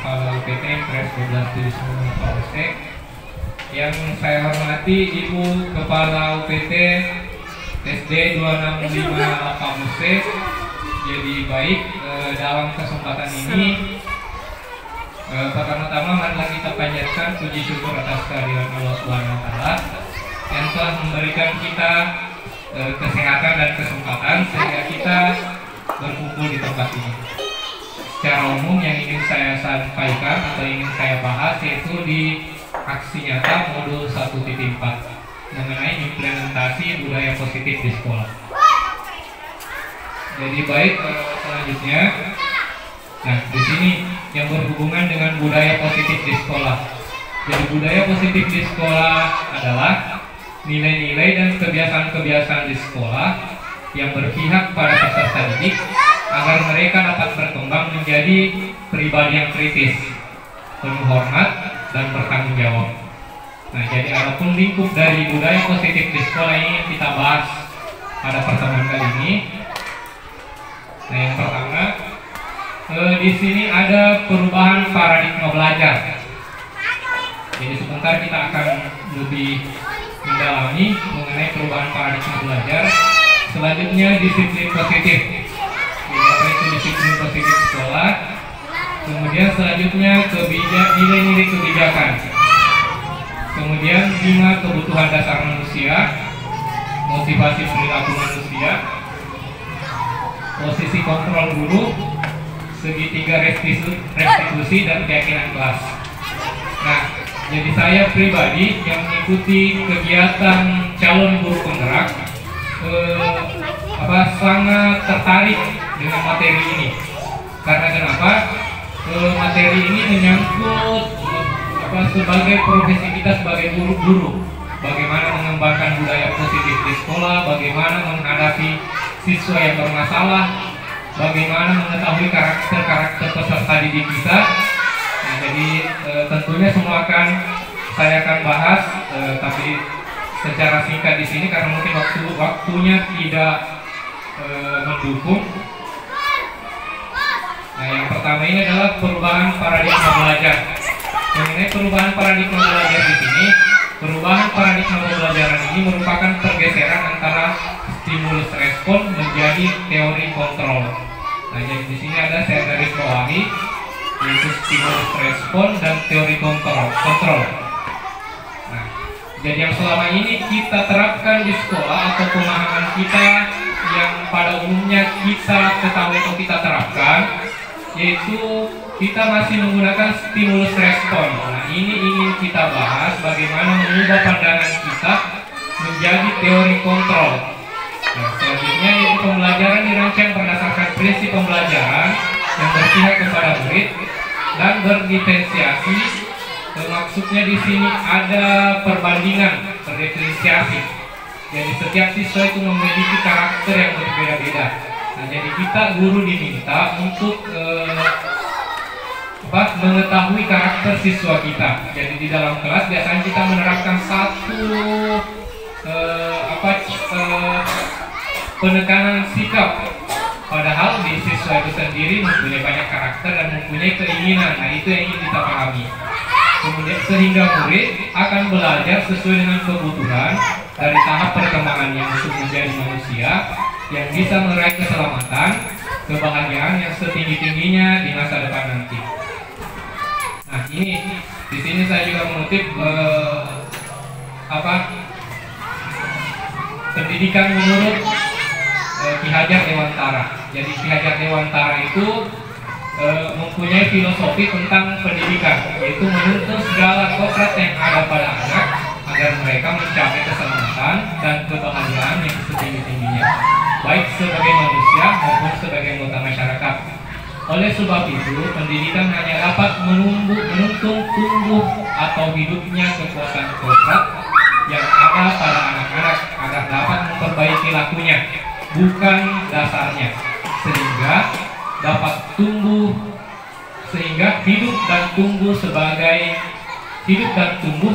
Kepala UPT Pres 1279 Polsek. Yang saya hormati Ibu Kepala UPT SD 265 Polsek. Jadi baik, dalam kesempatan ini pertama-tama marilah kita panjatkan puji syukur atas kehadiran Allah Subhanahu wa taala yang telah memberikan kita kesehatan dan kesempatan sehingga kita berkumpul di tempat ini. Secara umum yang ingin saya sampaikan atau ingin saya bahas yaitu di aksi nyata modul 1.4 mengenai implementasi budaya positif di sekolah. Jadi baik, selanjutnya, nah di sini yang berhubungan dengan budaya positif di sekolah. Jadi budaya positif di sekolah adalah nilai-nilai dan kebiasaan-kebiasaan di sekolah yang berpihak pada peserta didik agar mereka dapat berkembang menjadi pribadi yang kritis, penuh hormat, dan bertanggung jawab. Nah, jadi adapun lingkup dari budaya positif di sekolah ini kita bahas pada pertemuan kali ini. Nah, yang pertama, di sini ada perubahan paradigma belajar. Jadi sebentar kita akan lebih mendalami mengenai perubahan paradigma belajar. Selanjutnya disiplin positif. Apa itu disiplin positif sekolah? Kemudian selanjutnya nilai-nilai kebijakan. Kemudian 5 kebutuhan dasar manusia, motivasi perilaku manusia, posisi kontrol guru, segitiga restitusi dan keyakinan kelas. Nah, jadi saya pribadi yang mengikuti kegiatan calon guru penggerak sangat tertarik dengan materi ini. Karena kenapa? Materi ini menyangkut sebagai profesi kita sebagai guru-guru. Bagaimana mengembangkan budaya positif di sekolah, bagaimana menghadapi siswa yang bermasalah, bagaimana mengetahui karakter-karakter peserta didik kita. Nah, jadi tentunya semua saya akan bahas, tapi secara singkat di sini karena mungkin waktunya tidak mendukung. Nah, yang pertama ini adalah perubahan paradigma belajar. Mengenai perubahan paradigma belajar di sini, perubahan paradigma pembelajaran ini merupakan pergeseran antara stimulus respon menjadi teori kontrol. Nah, jadi di sini ada saya garis bawahi yaitu stimulus respon dan teori kontrol. Nah, jadi yang selama ini kita terapkan di sekolah atau pemahaman kita yang pada umumnya kita ketahui atau kita terapkan yaitu kita masih menggunakan stimulus respon. Nah, ini ingin kita bahas bagaimana mengubah pandangan kita menjadi teori kontrol. Nah, selanjutnya yaitu pembelajaran dirancang berdasarkan prinsip pembelajaran yang berpihak kepada murid dan berdiferensiasi. Maksudnya di sini ada perbandingan, berdiferensiasi. Jadi setiap siswa itu memiliki karakter yang berbeda-beda. Nah, jadi kita guru diminta untuk mengetahui karakter siswa kita. Jadi di dalam kelas biasanya kita menerapkan satu penekanan sikap, padahal di siswa itu sendiri mempunyai banyak karakter dan mempunyai keinginan. Nah, itu yang ingin kita pahami. Kemudian sehingga murid akan belajar sesuai dengan kebutuhan dari tahap perkembangannya untuk menjadi manusia yang bisa meraih keselamatan, kebahagiaan yang setinggi-tingginya di masa depan nanti. Nah, ini di sini saya juga mengutip pendidikan menurut Ki Hajar Dewantara. Jadi Ki Hajar Dewantara itu mempunyai filosofi tentang pendidikan, yaitu menuntut segala kodrat yang ada pada anak agar mereka mencapai keselamatan dan kebahagiaan yang setinggi-tingginya, baik sebagai manusia maupun sebagai anggota masyarakat. Oleh sebab itu, pendidikan hanya dapat menuntun tumbuh atau hidupnya kekuatan kodrat yang ada pada anak-anak agar dapat memperbaiki lakunya, bukan dasarnya, sehingga dapat tumbuh, sehingga hidup dan tumbuh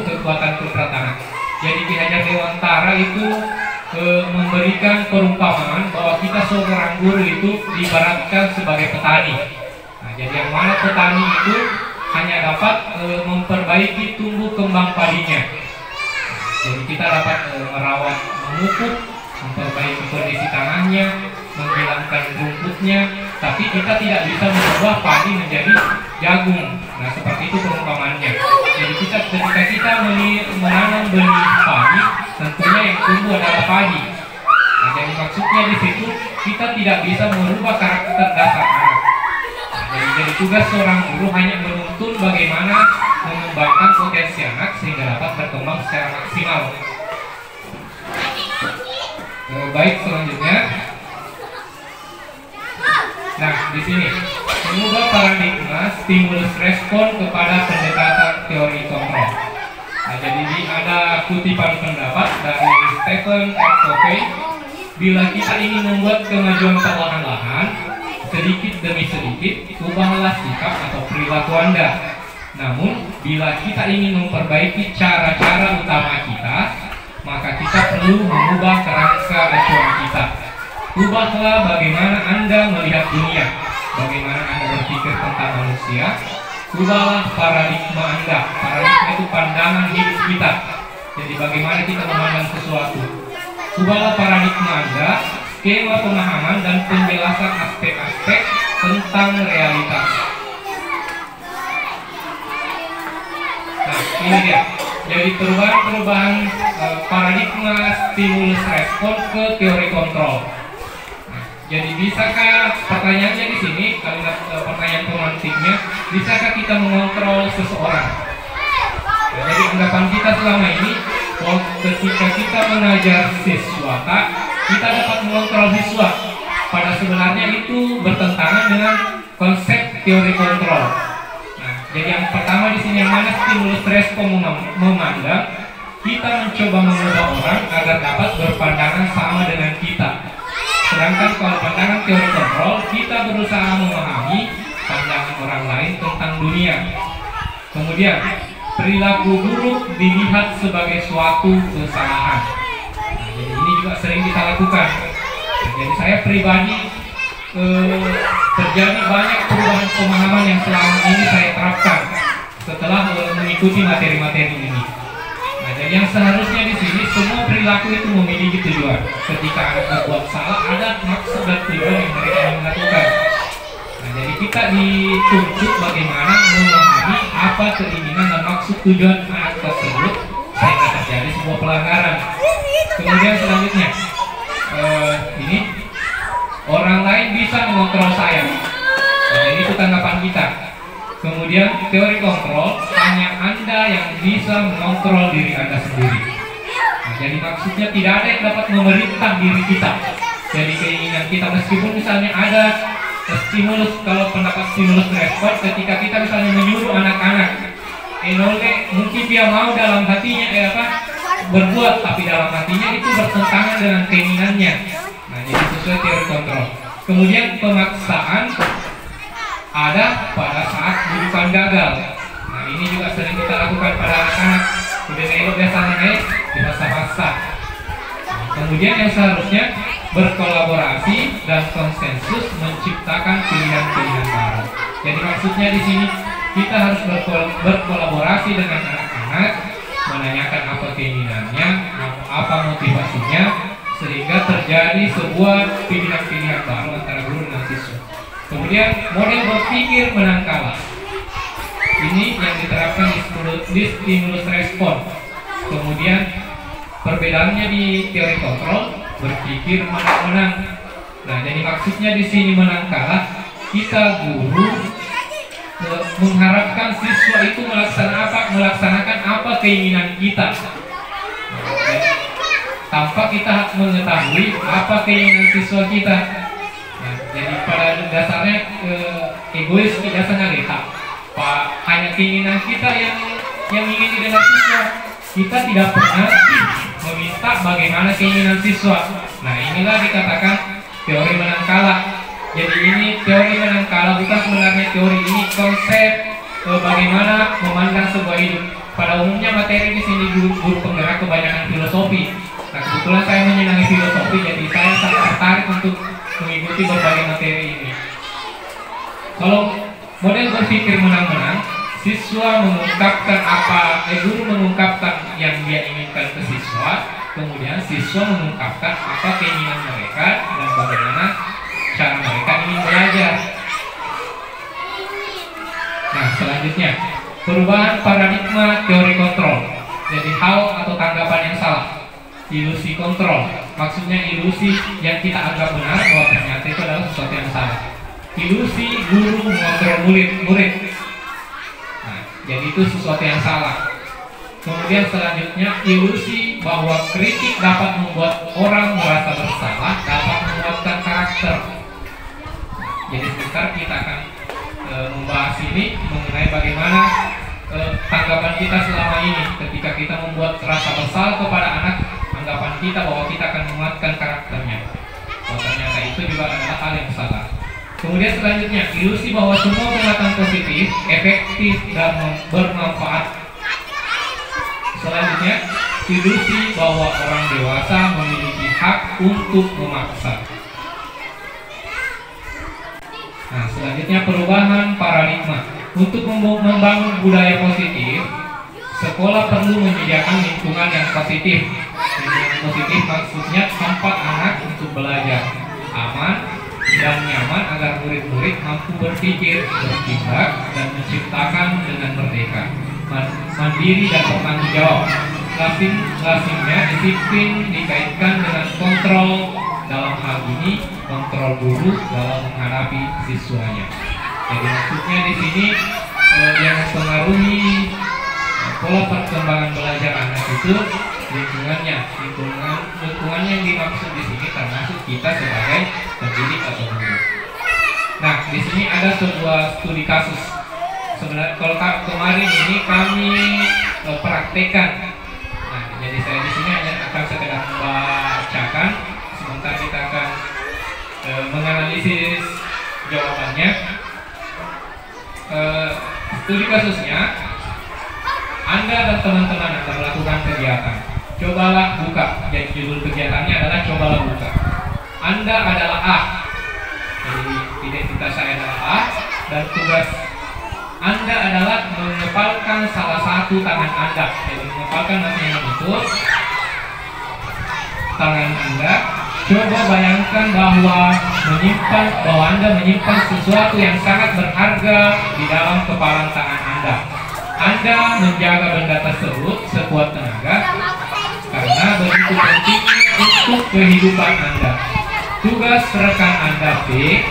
kekuatan kodrat anak. Jadi Ki Hajar Dewantara itu memberikan perumpamaan bahwa kita seorang guru itu diibaratkan sebagai petani. Nah, jadi yang mana petani itu hanya dapat memperbaiki tumbuh kembang padinya. Jadi kita dapat merawat, memupuk, memperbaiki kondisi tanahnya, menghilangkan rumputnya, tapi kita tidak bisa mengubah padi menjadi jagung. Nah, seperti itu perumpamannya. Jadi ketika kita menanam benih padi, tentunya yang tumbuh adalah padi. Nah, jadi maksudnya di situ kita tidak bisa merubah karakter dasar anak. Nah, jadi tugas seorang guru hanya menuntun bagaimana mengembangkan potensi anak sehingga dapat berkembang secara maksimal. Baik, selanjutnya. Nah, di sini mengubah paradigma stimulus respon kepada pendekatan teori kontrol. Nah, jadi ini ada kutipan pendapat dari Stephen R. Covey. Bila kita ingin membuat kemajuan perlahan-lahan, sedikit demi sedikit, ubahlah sikap atau perilaku Anda. Namun, bila kita ingin memperbaiki cara-cara utama kita, maka kita perlu mengubah kerangka acuan kita. Ubahlah bagaimana Anda melihat dunia, bagaimana Anda berpikir tentang manusia. Ubahlah paradigma Anda. Paradigma itu pandangan hidup kita. Jadi bagaimana kita memandang sesuatu. Ubahlah paradigma Anda, skema pemahaman dan penjelasan aspek-aspek tentang realitas. Nah, ini dia. Jadi perubahan paradigma stimulus respon ke teori kontrol. Jadi bisakah, pertanyaannya di sini, kalimat pertanyaan pemantiknya, bisakah kita mengontrol seseorang? Nah, jadi anggapan kita selama ini, ketika kita mengajar siswa, kita dapat mengontrol siswa. Pada sebenarnya itu bertentangan dengan konsep teori kontrol. Nah, jadi yang pertama di sini yang mana stimulus respon memandang, kita mencoba mengubah orang agar dapat berpandangan sama dengan kita. Sedangkan kalau pandangan teori kontrol, kita berusaha memahami pandangan orang lain tentang dunia. Kemudian, perilaku buruk dilihat sebagai suatu kesalahan. Nah, jadi ini juga sering kita lakukan. Nah, jadi saya pribadi terjadi banyak perubahan pemahaman yang selama ini saya terapkan setelah mengikuti materi-materi ini. Nah, jadi yang seharusnya di sini semua perilaku itu memiliki tujuan. Ketika ada berbuat salah, ada maksud dan tujuan yang mereka lakukan. Nah, jadi kita dituntut bagaimana memahami apa keinginan dan maksud tujuan anak tersebut sehingga terjadi sebuah pelanggaran. Kemudian selanjutnya, ini orang lain bisa mengontrol saya. Nah, ini itu tanggapan kita. Kemudian teori kontrol, hanya Anda yang bisa mengontrol diri Anda sendiri. Nah, jadi maksudnya tidak ada yang dapat memerintah diri kita. Jadi keinginan kita, meskipun misalnya ada stimulus, kalau pendapat stimulus respon, ketika kita misalnya menyuruh anak-anak, mungkin dia mau dalam hatinya berbuat, tapi dalam hatinya itu bertentangan dengan keinginannya. Nah, jadi sesuai teori kontrol. Kemudian pemaksaan ada pada saat bukan gagal. Nah, ini juga sering kita lakukan pada anak-anak. Udah nengok biasanya dipaksa-paksa. Kemudian yang seharusnya berkolaborasi dan konsensus menciptakan pilihan-pilihan baru. Jadi maksudnya di sini kita harus berkolaborasi dengan anak-anak, menanyakan apa keinginannya, apa motivasinya, sehingga terjadi sebuah pilihan-pilihan baru antara guru dan siswa. Kemudian model berpikir menang kalah. Ini yang diterapkan di stimulus respon. Kemudian perbedaannya di teori kontrol, berpikir menang-menang. Nah, jadi maksudnya di sini menang kalah, kita guru mengharapkan siswa itu melaksanakan apa keinginan kita. Nah, tanpa kita mengetahui apa keinginan siswa kita. Nah, jadi pada dasarnya egois kita sangat letak. Hanya keinginan kita yang ingin didengar siswa. Kita tidak pernah meminta bagaimana keinginan siswa. Nah, inilah dikatakan teori menang kalah. Jadi ini teori menang kalah, bukan sebenarnya teori, ini konsep bagaimana memandang sebuah hidup. Pada umumnya materi di sini guru penggerak kebanyakan filosofi. Nah, kebetulan saya menyenangi filosofi, jadi saya sangat tertarik untuk mengikuti berbagai materi ini. Kalau model berpikir menang-menang, siswa mengungkapkan guru mengungkapkan yang dia inginkan ke siswa, kemudian siswa mengungkapkan apa keinginan mereka dan bagaimana cara mereka ingin belajar. Nah, selanjutnya perubahan paradigma teori kontrol. Jadi hal atau tanggapan yang salah. Ilusi kontrol, maksudnya ilusi yang kita anggap benar bahwa ternyata itu adalah sesuatu yang salah. Ilusi guru mengontrol murid. Nah, jadi itu sesuatu yang salah. Kemudian selanjutnya ilusi bahwa kritik dapat membuat orang merasa bersalah, dapat menguatkan karakter. Jadi sebentar kita akan membahas ini mengenai bagaimana tanggapan kita selama ini ketika kita membuat rasa bersalah kepada anak, anggapan kita bahwa kita akan menguatkan karakternya. Bahwa ternyata itu juga adalah hal yang salah. Kemudian selanjutnya ilusi bahwa semua penguatan positif, efektif dan bermanfaat. Selanjutnya ilusi bahwa orang dewasa memiliki hak untuk memaksa. Nah, selanjutnya perubahan paradigma. Untuk membangun budaya positif, sekolah perlu menyediakan lingkungan yang positif. Lingkungan positif maksudnya tempat anak untuk belajar aman dan nyaman agar murid-murid mampu berpikir, bertindak, dan menciptakan dengan merdeka, mandiri dan bertanggung jawab. Lazimnya disiplin dikaitkan dengan kontrol, dalam hal ini kontrol guru dalam menghadapi siswanya. Jadi maksudnya di sini yang mempengaruhi pola perkembangan belajar anak itu lingkungannya yang dimaksud di sini termasuk kita sebagai pendidik atau guru. Nah, di sini ada sebuah studi kasus. Sebenarnya kalau kemarin ini kami praktekkan. Nah, jadi saya di sini hanya akan sekedar membacakan. Sebentar kita akan menganalisis jawabannya. Studi kasusnya, Anda dan teman-teman akan melakukan kegiatan. Cobalah buka. Jadi judul kegiatannya adalah cobalah buka. Anda adalah A. Jadi identitas saya adalah A dan tugas Anda adalah mengepalkan salah satu tangan Anda. Jadi mengepalkan artinya menutup tangan Anda. Coba bayangkan bahwa Anda menyimpan sesuatu yang sangat berharga di dalam kepalan tangan Anda. Anda menjaga benda tersebut sekuat tenaga karena begitu pentingnya untuk kehidupan Anda. Tugas rekan Anda B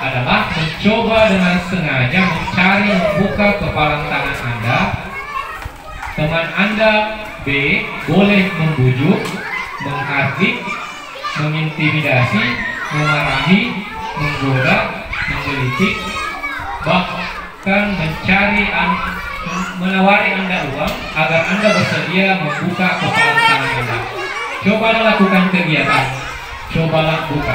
adalah mencoba dengan sengaja mencari membuka kepalan tangan Anda. Teman Anda B boleh membujuk, menghardik, mengintimidasi, memarahi, menggoda, menggelitik, bahkan menawari Anda uang agar Anda bersedia membuka kepalan tangan Anda. Cobalah lakukan kegiatan. Cobalah buka.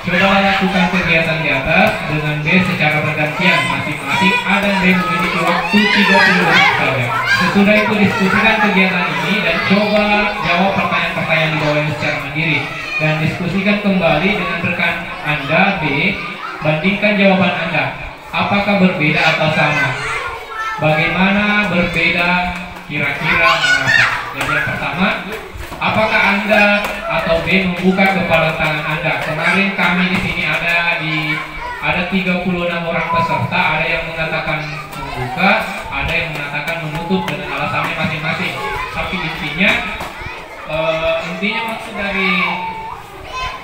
Cobalah lakukan kegiatan di atas dengan B secara bergantian. Masing-masing A dan B memiliki waktu 30 menit saja. Sesudah itu diskusikan kegiatan ini dan coba jawab pertanyaan-pertanyaan di bawah ini secara mandiri. Dan diskusikan kembali dengan rekan Anda B. Bandingkan jawaban Anda. Apakah berbeda atau sama? Bagaimana berbeda? Kira-kira mengapa? Jadi yang pertama, apakah Anda atau B membuka kepala tangan Anda? Kemarin kami di sini ada 36 orang peserta, ada yang mengatakan membuka, ada yang mengatakan menutup dengan alasannya masing-masing. Tapi intinya maksud dari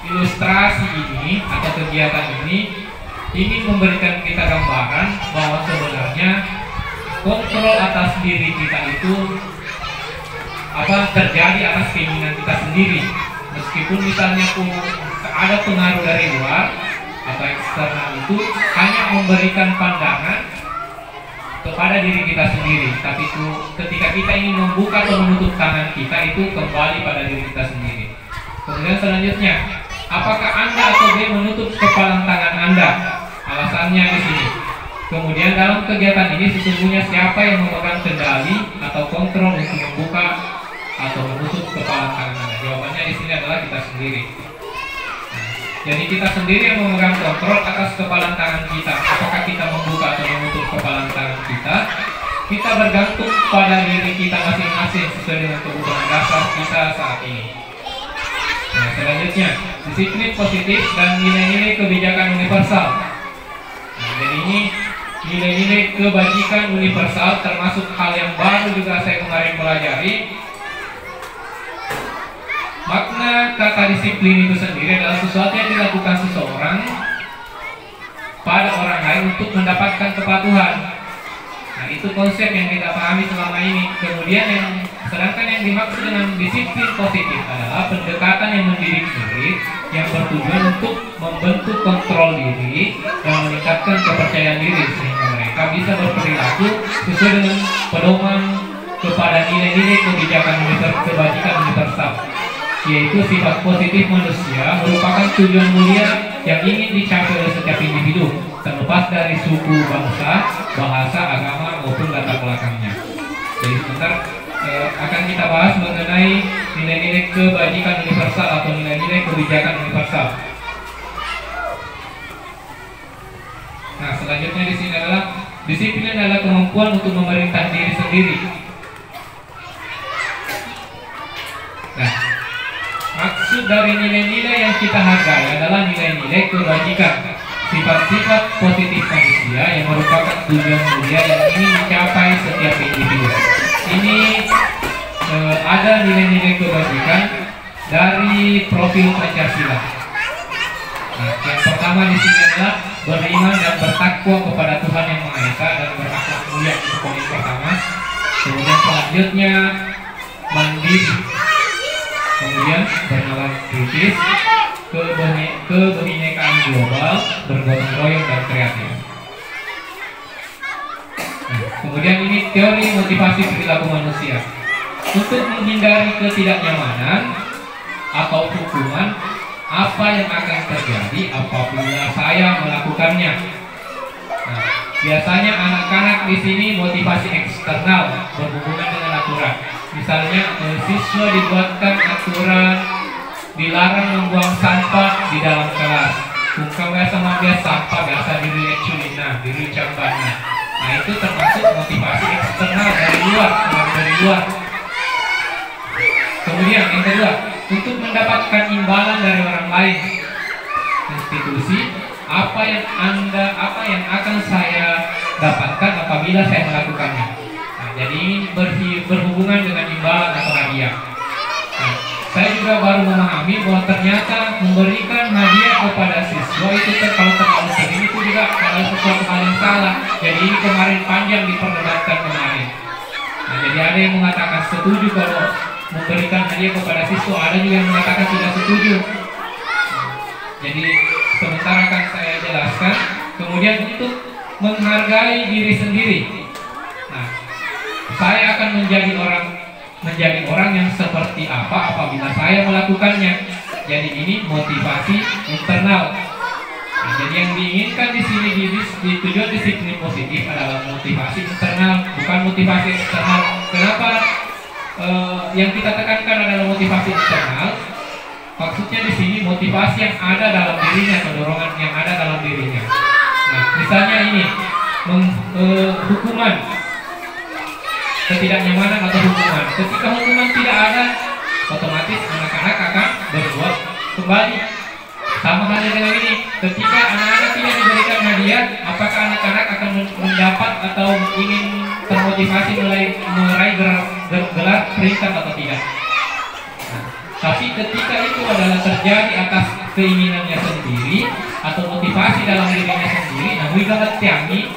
ilustrasi ini atau kegiatan ini ingin memberikan kita gambaran bahwa sebenarnya kontrol atas diri kita itu terjadi atas keinginan kita sendiri. Meskipun misalnya ada pengaruh dari luar atau eksternal itu hanya memberikan pandangan kepada diri kita sendiri, tapi itu ketika kita ingin membuka atau menutup tangan kita itu kembali pada diri kita sendiri. Kemudian selanjutnya, apakah Anda atau B menutup kepalan tangan Anda? Alasannya di sini. Kemudian dalam kegiatan ini sesungguhnya siapa yang memegang kendali atau kontrol untuk membuka atau menutup kepala tangan Anda? Jawabannya di sini adalah kita sendiri. Jadi kita sendiri yang memegang kontrol atas kepalan tangan kita. Apakah kita kita bergantung pada diri kita masing-masing sesuai dengan kebutuhan dasar kita saat ini. Nah, selanjutnya, disiplin positif dan nilai-nilai kebijakan universal. Nah, jadi ini nilai-nilai kebajikan universal termasuk hal yang baru juga saya kemarin pelajari. Makna kata disiplin itu sendiri adalah sesuatu yang dilakukan seseorang pada orang lain untuk mendapatkan kepatuhan. Nah, itu konsep yang kita pahami selama ini. Kemudian sedangkan yang dimaksud dengan disiplin positif adalah pendekatan yang mendidik murid yang bertujuan untuk membentuk kontrol diri dan meningkatkan kepercayaan diri sehingga mereka bisa berperilaku sesuai dengan pedoman kepada nilai-nilai kebijakan kebajikan universal, yaitu sifat positif manusia merupakan tujuan mulia yang ingin dicapai oleh setiap individu terlepas dari suku, bangsa, bahasa, agama maupun latar belakangnya. Jadi sebentar akan kita bahas mengenai nilai-nilai kebajikan universal atau nilai-nilai kebijakan universal. Nah, selanjutnya di sini adalah disiplin adalah kemampuan untuk memerintah diri sendiri. Nah, maksud dari nilai-nilai yang kita hargai adalah nilai-nilai kebajikan, sifat-sifat positif manusia yang merupakan tujuan mulia yang ingin dicapai setiap individu. Ini ada nilai-nilai kebajikan dari profil Pancasila. Nah, yang pertama di sini adalah beriman dan bertakwa kepada Tuhan Yang Maha Esa dan berakhlak mulia, itu poin pertama. Kemudian selanjutnya mandiri, kemudian bernalar kritis, kebinekaan global, bergotong royong dan kreatif. Nah, kemudian ini teori motivasi perilaku manusia. Untuk menghindari ketidaknyamanan atau hukuman, apa yang akan terjadi apabila saya melakukannya? Nah, biasanya anak-anak di sini motivasi eksternal berhubungan dengan aturan. Misalnya siswa dibuatkan aturan dilarang membuang sampah di dalam kelas. Bukan biasa membuang sampah biasa diri eculina, diri cambana. Nah, itu termasuk motivasi eksternal dari luar. Kemudian yang kedua, untuk mendapatkan imbalan dari orang lain, institusi, apa yang akan saya dapatkan apabila saya melakukannya. Nah, jadi ini berhubungan dengan imbalan atau hadiah. Nah, saya juga baru memahami bahwa ternyata memberikan hadiah kepada siswa itu kalau terlalu sering itu juga adalah sesuatu hal yang salah. Jadi ini kemarin panjang diperdebatkan kemarin. Nah, jadi ada yang mengatakan setuju kalau memberikan hadiah kepada siswa, ada juga yang mengatakan tidak setuju. Jadi sebentar akan saya jelaskan. Kemudian untuk menghargai diri sendiri. Nah, saya akan menjadi orang yang seperti apa apabila saya melakukannya. Jadi ini motivasi internal. Nah, jadi yang diinginkan di sini di tujuan disiplin positif adalah motivasi internal, bukan motivasi eksternal. Kenapa yang kita tekankan adalah motivasi internal? Maksudnya di sini motivasi yang ada dalam dirinya, dorongan yang ada dalam dirinya. Nah, misalnya ini hukuman, ketidaknyamanan atau hukuman. Ketika hukuman tidak ada, otomatis anak-anak akan berbuat kembali. Sama halnya dengan ini, ketika anak-anak tidak diberikan hadiah, apakah anak-anak akan mendapat atau ingin termotivasi meraih gelar peringkat atau tidak? Nah, tapi ketika itu adalah terjadi atas keinginannya sendiri atau motivasi dalam dirinya sendiri, nah wiga tiangi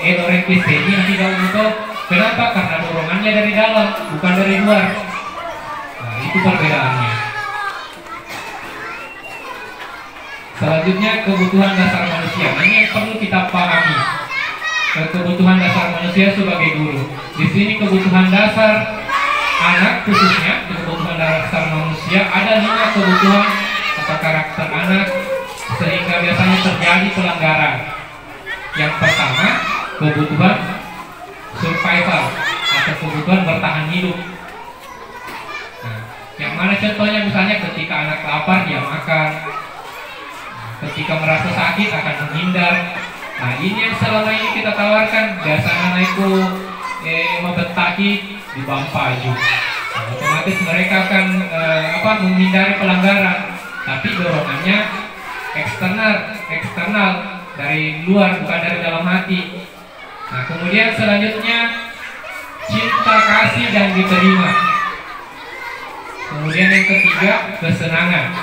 orang Kristen nanti itu kenapa? Karena dorongannya dari dalam, bukan dari luar. Nah, itu perbedaannya. Selanjutnya kebutuhan dasar manusia. Nah, ini yang perlu kita pahami. Kebutuhan dasar manusia sebagai guru. Di sini kebutuhan dasar anak khususnya, kebutuhan dasar manusia ada 5 kebutuhan atau karakter anak sehingga biasanya terjadi pelanggaran. Yang pertama, kebutuhan survival atau kebutuhan bertahan hidup. Nah, yang mana contohnya misalnya ketika anak lapar dia makan. Ketika merasa sakit akan menghindar. Nah, ini yang selama ini kita tawarkan. Biasanya naikku membentaki di baju. Nah, otomatis mereka akan menghindari pelanggaran, tapi dorongannya eksternal dari luar, bukan dari dalam hati. Nah, kemudian selanjutnya cinta kasih dan diterima. Kemudian yang ketiga, kesenangan.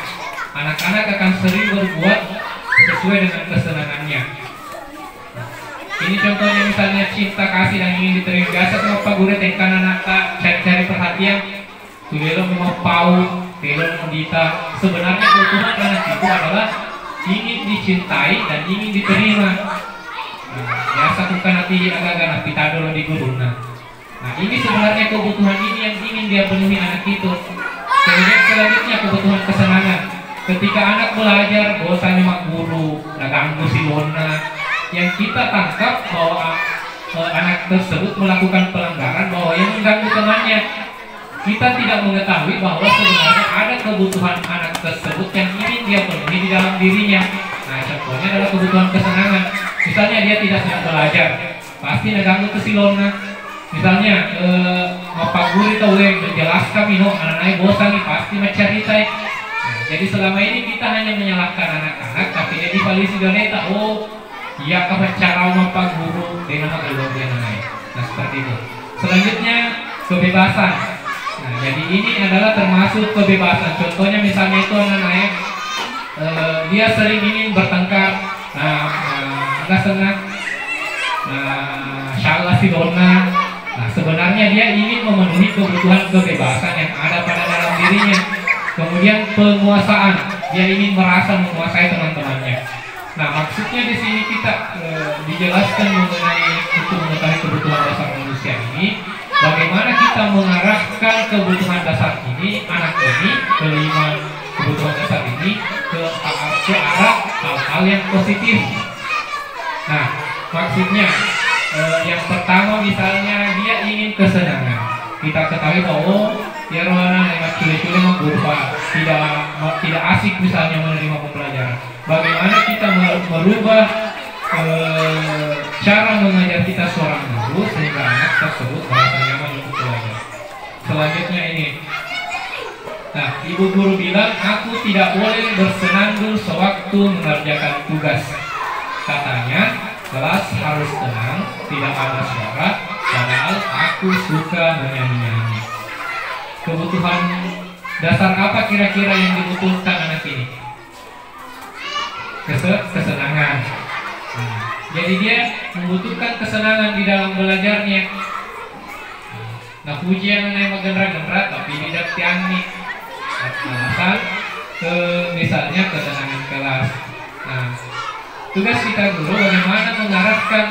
Anak-anak akan sering berbuat sesuai dengan kesenangannya. Ini contohnya misalnya cinta kasih dan ingin diterima. Biasa sama Pak Guru tekan anak cari perhatian. Tulelo mau pau, telo mau dita. Sebenarnya kebutuhan anak itu adalah ingin dicintai dan ingin diterima. Nah, biasa bukan nanti agak-agak nanti tadolo di guru. Nah, ini sebenarnya kebutuhan ini yang ingin dia penuhi anak itu. Kemudian selanjutnya kebutuhan kesenangan. Ketika anak belajar, bosannya mak guru, ganggu si Lona, yang kita tangkap bahwa anak tersebut melakukan pelanggaran, bahwa yang mengganggu temannya. Kita tidak mengetahui bahwa sebenarnya ada kebutuhan anak tersebut yang ingin dia penuhi di dalam dirinya. Nah, contohnya adalah kebutuhan kesenangan. Misalnya dia tidak sedang belajar, pasti mengganggu ke si Lona. Misalnya, Pak Guru itu menjelaskan, anak-anak bosan nih, pasti mencerita. Jadi selama ini kita hanya menyalahkan anak-anak, tapi dia divalisi doneta. Oh, iya kah cara Pak Guru dengan keluarga anak. Nah, seperti itu. Selanjutnya kebebasan. Nah, jadi ini adalah termasuk kebebasan. Contohnya misalnya itu anak-anak dia sering ingin bertengkar. Agak senang. Salah si Dona. Nah, sebenarnya dia ingin memenuhi kebutuhan kebebasan yang ada pada dalam dirinya. Kemudian penguasaan, dia ingin merasa menguasai teman-temannya. Nah, maksudnya di sini kita dijelaskan mengenai untuk mengetahui kebutuhan dasar manusia ini, bagaimana kita mengarahkan kebutuhan dasar ini, anak ini, kelima kebutuhan dasar ini ke arah hal-hal yang positif. Nah, maksudnya yang pertama misalnya dia ingin kesenangan. Kita ketahui bahwa ya rohana lewat cule-cule berubah, tidak asik misalnya menerima pembelajaran. Bagaimana kita merubah cara mengajar kita seorang guru sehingga anak tersebut merasa nyaman untuk belajar. Selanjutnya ini. Nah, ibu guru bilang aku tidak boleh bersenandung sewaktu mengerjakan tugas. Katanya kelas harus tenang, tidak ada suara, padahal aku suka menyanyi-nyanyi. Kebutuhan dasar apa kira-kira yang dibutuhkan anak ini? Kesenangan. Jadi dia membutuhkan kesenangan di dalam belajarnya. Nah, pujian yang magendra-gendra tapi tidak tiang nih. Alasan misalnya kesenangan kelas. Nah, tugas kita guru bagaimana mengarahkan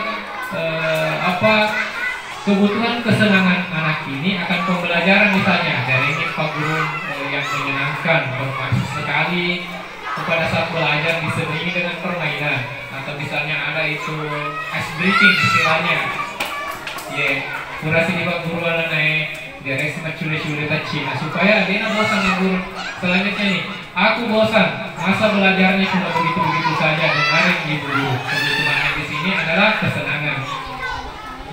kebutuhan kesenangan anak ini akan pembelajaran misalnya dari ini Pak Guru yang menyenangkan, bermaksud sekali pada saat belajar diselingi dengan permainan, atau misalnya ada itu ice breaking istilahnya. Kurasi di Pak Guru ada naik dari semacam cule-cule Cina supaya dia bosan guru. Selanjutnya nih, aku bosan, masa belajarnya cuma begitu-begitu saja, dengarin ibu guru. Kebutuhannya di sini adalah kesenangan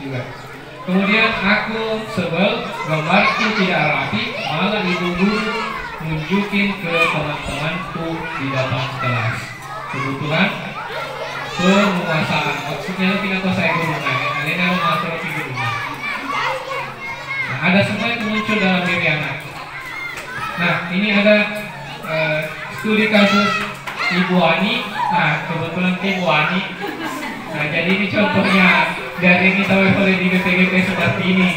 juga. Kemudian aku sebel, gambarku tidak rapi, malah ibu guru nunjukin ke teman-temanku di dalam kelas. Kebutuhan penguasaan, maksudnya lo tidak tahu saya guru kalian harus masuk ke guru. Nah, ada semua itu muncul dalam diri anak. Nah, ini ada studi kasus Ibu Ani. Nah, kebetulan Ibu Ani. Nah, jadi ini contohnya dari ini tahu oleh di BPGP seperti ini.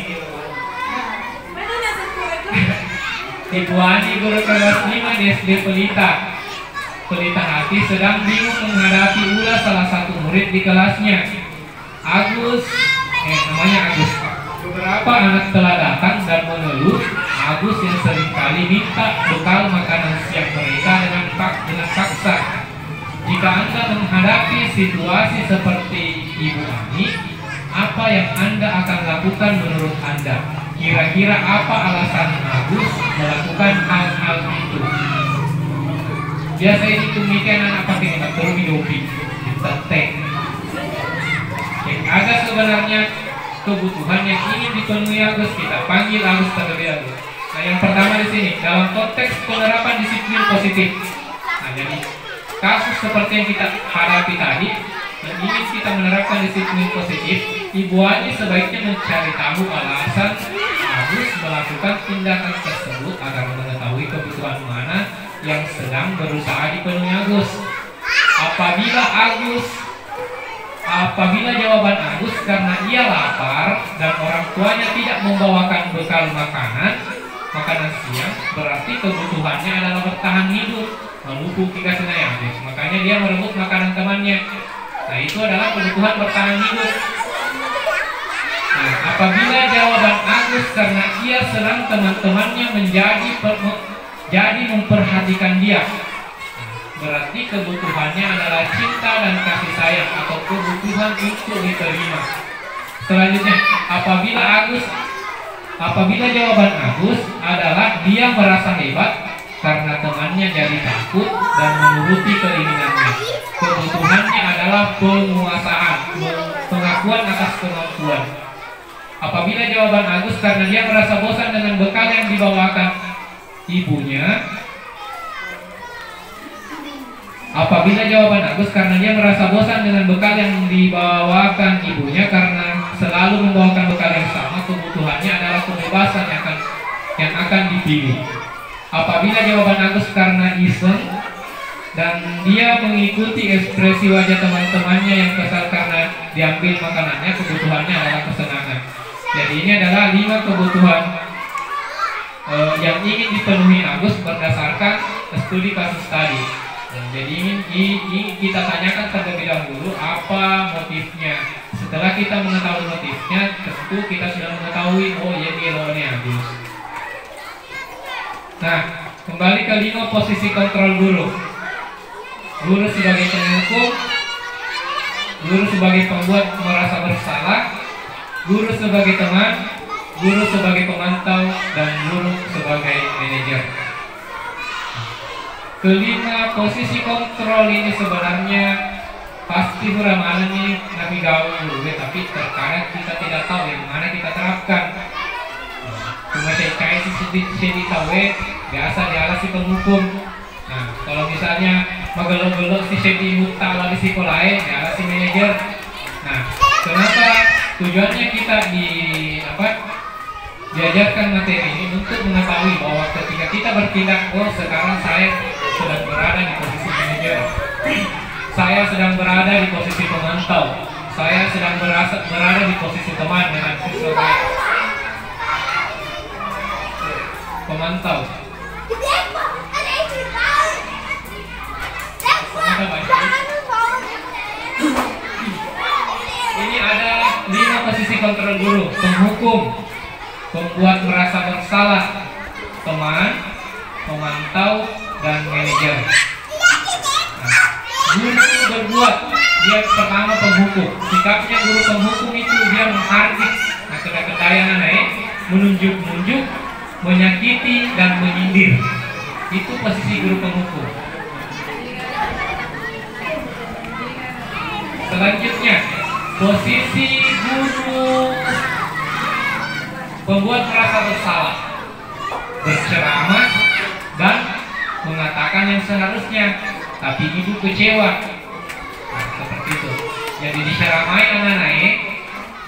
Ibu Ani guru kelas 5 di SD Pelita Hati sedang bingung menghadapi ulah salah satu murid di kelasnya. Namanya Agus. Beberapa anak telah datang dan mengeluh Agus yang seringkali minta bekal makanan siang mereka dengan paksa. Jika Anda menghadapi situasi seperti Ibu Ani, apa yang Anda akan lakukan menurut Anda? Kira-kira apa alasan Agus melakukan hal-hal itu? Biasa ini demikian anak pakai perlu hidupi, diteteng. Yang ada sebenarnya kebutuhan yang ingin dipenuhi Agus, kita panggil Agus terlebih dahulu. Nah, yang pertama di sini dalam konteks penerapan disiplin positif. Nah, jadi kasus seperti yang kita hadapi tadi, yang ingin kita menerapkan disiplin positif, Ibu Ani sebaiknya mencari tahu alasan Agus melakukan tindakan tersebut agar mengetahui kebutuhan mana yang sedang berusaha dipenuhi Agus. Apabila jawaban Agus karena ia lapar dan orang tuanya tidak membawakan bekal makanan siang, berarti kebutuhannya adalah bertahan hidup, melupuk hingga senaya habis. Makanya dia merebut makanan temannya. Nah, itu adalah kebutuhan bertahan hidup. Nah, apabila jawaban Agus karena ia serang teman-temannya jadi memperhatikan dia, berarti kebutuhannya adalah cinta dan kasih sayang atau kebutuhan untuk diterima. Selanjutnya, apabila jawaban Agus adalah dia merasa hebat karena temannya jadi takut dan menuruti keinginannya, kebutuhannya adalah penguasaan, pengakuan atas kemampuan. Apabila jawaban Agus karena dia merasa bosan dengan bekal yang dibawakan ibunya, karena selalu membawakan bekal yang sama, kebutuhannya adalah kebebasan yang akan dipilih. Apabila jawaban Agus karena iseng dan dia mengikuti ekspresi wajah teman-temannya yang kesal karena diambil makanannya, kebutuhannya adalah kesenangan. Jadi ini adalah 5 kebutuhan yang ingin dipenuhi Agus berdasarkan studi kasus tadi. Jadi ingin kita tanyakan terlebih dahulu apa motifnya. Setelah kita mengetahui motifnya, tentu kita sudah mengetahui, oh ya dia lawannya Agus. Nah, kembali ke 5 posisi kontrol guru. Guru sebagai penghukum, guru sebagai pembuat merasa bersalah, guru sebagai teman, guru sebagai pemantau, dan guru sebagai manajer. Kelima posisi kontrol ini sebenarnya pasti mana nih nabi gaul, tapi terkadang kita tidak tahu yang mana kita terapkan. Cuma saya sedih tahu biasa dialasi penghukum. Nah, kalau misalnya magelok-gelok si Sedi Muta lalu si Kolai dialasi manajer. Nah, kenapa tujuannya kita diajarkan materi ini untuk mengetahui bahwa ketika kita bertindak, oh sekarang saya sedang berada di posisi manajer, saya sedang berada di posisi pemantau, saya sedang berada di posisi teman dengan siswa baik. Pemantau. Ini ada 5 posisi kontrol guru: penghukum, pembuat merasa bersalah, teman, pemantau, dan manajer. Nah, guru berbuat, dia pertama penghukum. Sikapnya guru penghukum itu dia menghardik, kedaya menunjuk-nunjuk, menyakiti, dan menyindir. Itu posisi guru penghukum. Selanjutnya, posisi guru pembuat merasa bersalah, berceramah dan mengatakan yang seharusnya, tapi ibu kecewa. Nah, seperti itu. Jadi diceramai anak-anak,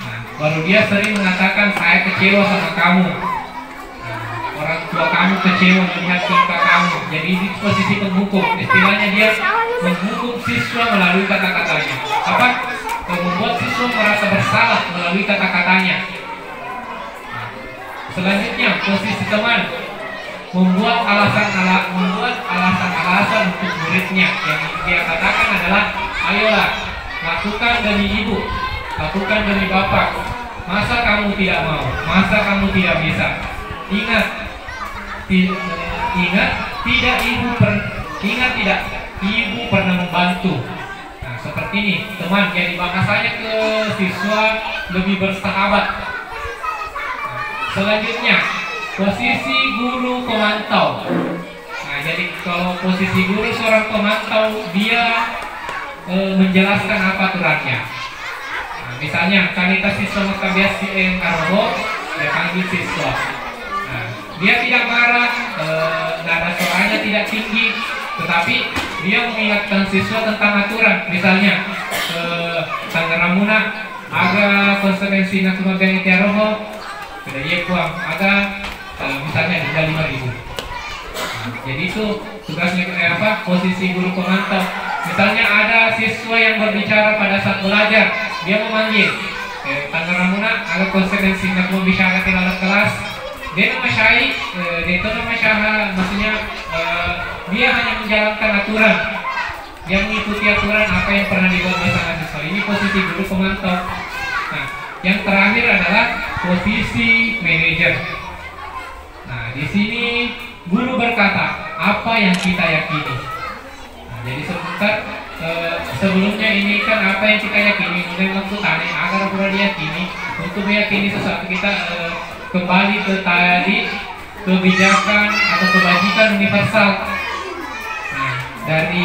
nah, baru dia sering mengatakan saya kecewa sama kamu. Nah, orang tua kamu kecewa melihat tingkah kamu. Jadi di posisi penghukum, istilahnya dia menghukum siswa melalui kata-katanya. Apa? Membuat siswa merasa bersalah melalui kata-katanya. Selanjutnya, posisi teman, membuat alasan-alasan untuk muridnya. Yang dia katakan adalah, ayolah, lakukan demi ibu, lakukan demi bapak. Masa kamu tidak mau? Masa kamu tidak bisa? Ingat tidak ibu pernah membantu. Nah, seperti ini, teman. Jadi bahasanya ke siswa lebih bersahabat. Selanjutnya, posisi guru pemantau. Nah, jadi kalau posisi guru seorang pemantau, dia menjelaskan apa aturannya. Nah, Misalnya kanita siswa makabias yang karobo, dia panggil siswa. Nah, dia tidak marah, nada suaranya tidak tinggi, tetapi dia mengingatkan siswa tentang aturan. Misalnya, Tangeramuna aga konsekuensi nakuma beng tiaroho, kedai kuang aga misalnya denda 5.000. Jadi itu tugasnya apa? Posisi guru pemantau. Misalnya ada siswa yang berbicara pada saat belajar, dia memanggil Tangeramuna aga konsekuensi nakuma bicara di dalam kelas. Dia nama syai, dia itu nama syaha, maksudnya dia hanya menjalankan aturan. Yang mengikuti aturan apa yang pernah dibuat bersama siswa. Ini posisi guru pemantau. Nah, yang terakhir adalah posisi manajer. Nah, di sini guru berkata apa yang kita yakini. Nah, jadi sebentar sebelumnya ini kan apa yang kita yakini. Mulai maksud aneh agar pura diyakini. Untuk meyakini sesuatu kita kembali ke tadi kebijakan atau kebajikan universal. Nah, dari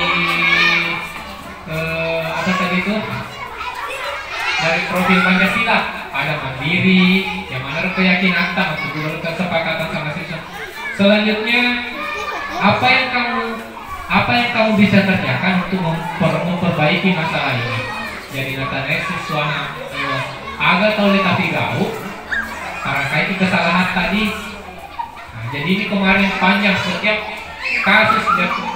apa tadi itu, dari profil Pancasila ada mandiri, yang mana keyakinan atau kesepakatan sama siswa. Selanjutnya apa yang kamu bisa kerjakan untuk memperbaiki masalah ini. Jadi natanya siswa agak tahu tapi gau karena kayak kesalahan tadi. Nah, jadi ini kemarin panjang setiap kasus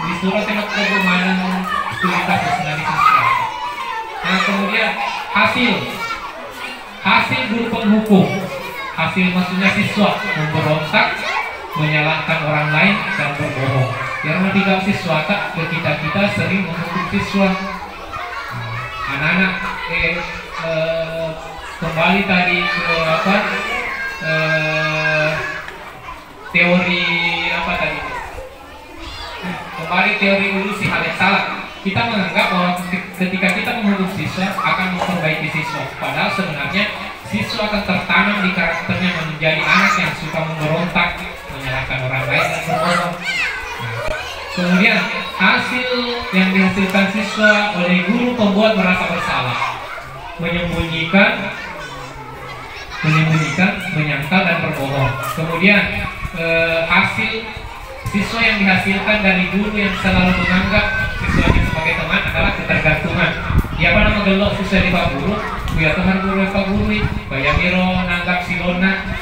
di surat yang kebumana studi kasus dari siswa. Nah, kemudian hasil guru penghukum, hasil maksudnya siswa memberontak, menyalahkan orang lain dan berbohong. Yang ketiga siswa tak kita sering menghukum siswa. Anak-anak kembali tadi ke apa teori apa tadi? Kembali teori evolusi hal yang salah. Kita menganggap bahwa ketika kita menghukum siswa akan memperbaiki siswa, padahal sebenarnya siswa akan tertanam di karakternya menjadi anak yang suka memberontak, menyalahkan orang lain dan berbohong. Nah, kemudian hasil yang dihasilkan siswa oleh guru pembuat merasa bersalah, menyembunyikan, menyangkal dan berbohong. Kemudian hasil siswa yang dihasilkan dari guru yang selalu menganggap siswanya sebagai teman adalah ketergantungan. Dia apa nama gelok siswa di Pak Guru, biar Tuhan guru Pak Guru, bayamiro nanggap silona.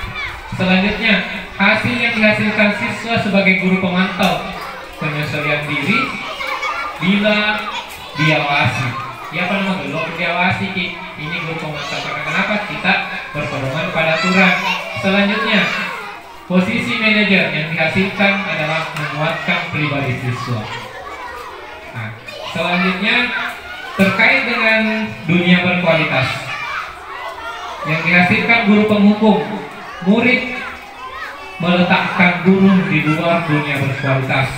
Selanjutnya hasil yang dihasilkan siswa sebagai guru pemantau, penyesuaian diri bila diawasi. Dia apa nama gelok diawasi ini guru pemantau. Karena kenapa? Kita berpedoman pada aturan. Selanjutnya posisi manajer yang dihasilkan adalah menguatkan pribadi siswa. Nah, selanjutnya terkait dengan dunia berkualitas yang dihasilkan guru penghukum, murid meletakkan guru di luar dunia berkualitas.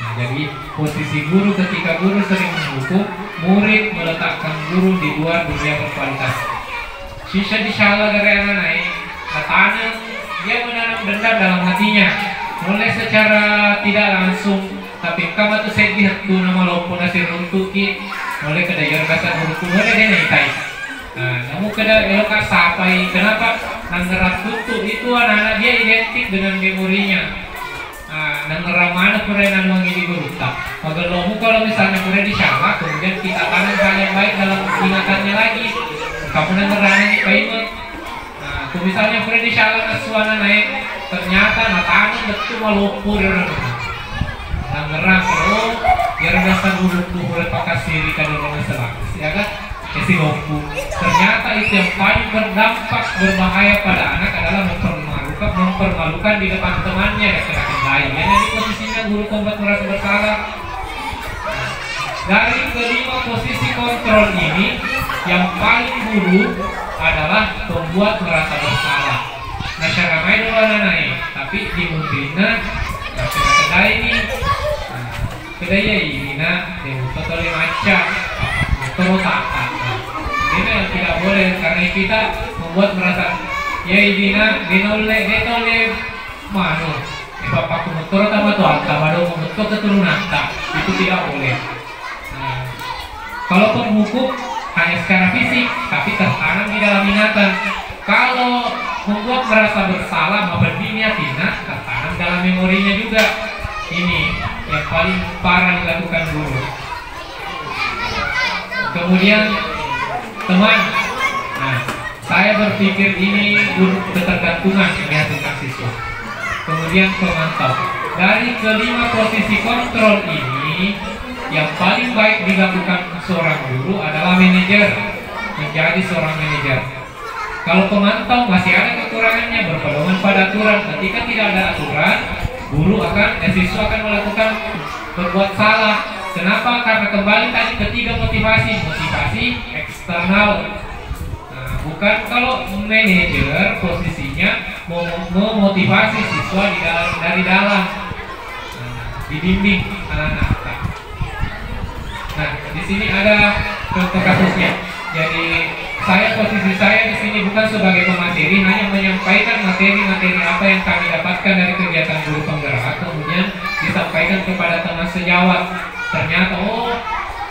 Nah, jadi posisi guru ketika guru sering menghukum, murid meletakkan guru di luar dunia berkualitas. Sisa disalah dari anak naik, katanya dia menanam dendam dalam hatinya, mulai secara tidak langsung. Tapi kamu tuh sedih tuh nama lopo nasi runtuki, mulai kedayar kasar hukum, mulai dia naikai. Nah, kamu kena elok sapai. Kenapa? Nanggerak tutup itu anak-anak dia identik dengan memorinya. Nah, nanggerak mana pura yang mengini berutak. Maka lomu kalau misalnya pura disalah, kemudian kita tanam hal yang baik dalam ingatannya lagi. Kamu nanggerak ini kaimut. Nah, tuh misalnya pura disalah nasuana naik, ternyata natanam betul malopur ya. Nanggerak oh, biar dasar buruk tuh boleh pakai siri kadang-kadang selak, ya kan? Esi lopu. Ternyata itu yang paling berdampak berbahaya pada anak adalah mempermalukan di depan temannya ya kena kendai. Ya, jadi posisinya guru kombat merasa bersalah. Dari kelima posisi kontrol ini, yang paling buruk adalah pembuat merasa bersalah. Nah, cara main dulu naik, tapi di mungkinnya kena kendai ini. Kedai ini nak, dia tolong maca, terus apa? Ini yang tidak boleh karena kita membuat merasa ya ibina denole mano bapak kumotor sama tuh angka baru keturunan tak itu tidak boleh. Nah, kalau penghukum hanya secara fisik, tapi tertanam di dalam ingatan. Kalau membuat merasa bersalah mabadinya tidak tertanam dalam memorinya juga. Ini yang paling parah dilakukan guru. Kemudian teman, nah saya berpikir ini guru ketergantungan yang tentang siswa. Kemudian pemantau. Dari kelima posisi kontrol ini, yang paling baik dilakukan seorang guru adalah manajer, menjadi seorang manajer. Kalau pemantau masih ada kekurangannya, berpedoman pada aturan. Ketika tidak ada aturan, siswa akan melakukan berbuat salah. Kenapa? Karena kembali tadi ketiga motivasi eksternal. Nah, bukan kalau manajer posisinya memotivasi siswa dari dalam, dibimbing anak-anak. Nah, di sini ada contoh kasusnya. Jadi posisi saya di sini bukan sebagai pemateri, hanya menyampaikan materi-materi apa yang kami dapatkan dari kegiatan guru penggerak, kemudian disampaikan kepada teman sejawat. Ternyata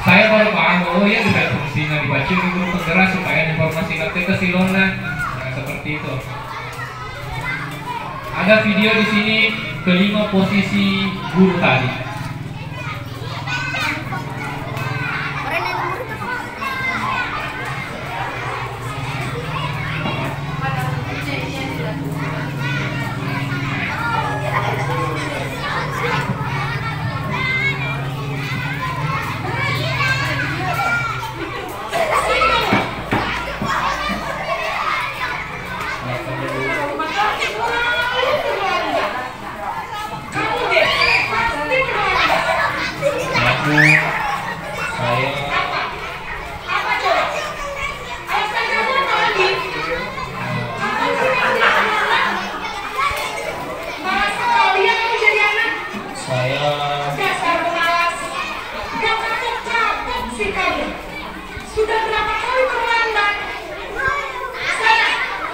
saya baru paham, ya bisa fungsinya dibaca di guru penggerak supaya informasi ke silona. Nah, seperti itu. Ada video di sini kelima posisi guru tadi. Sudah berapa kali terlambat? Sana,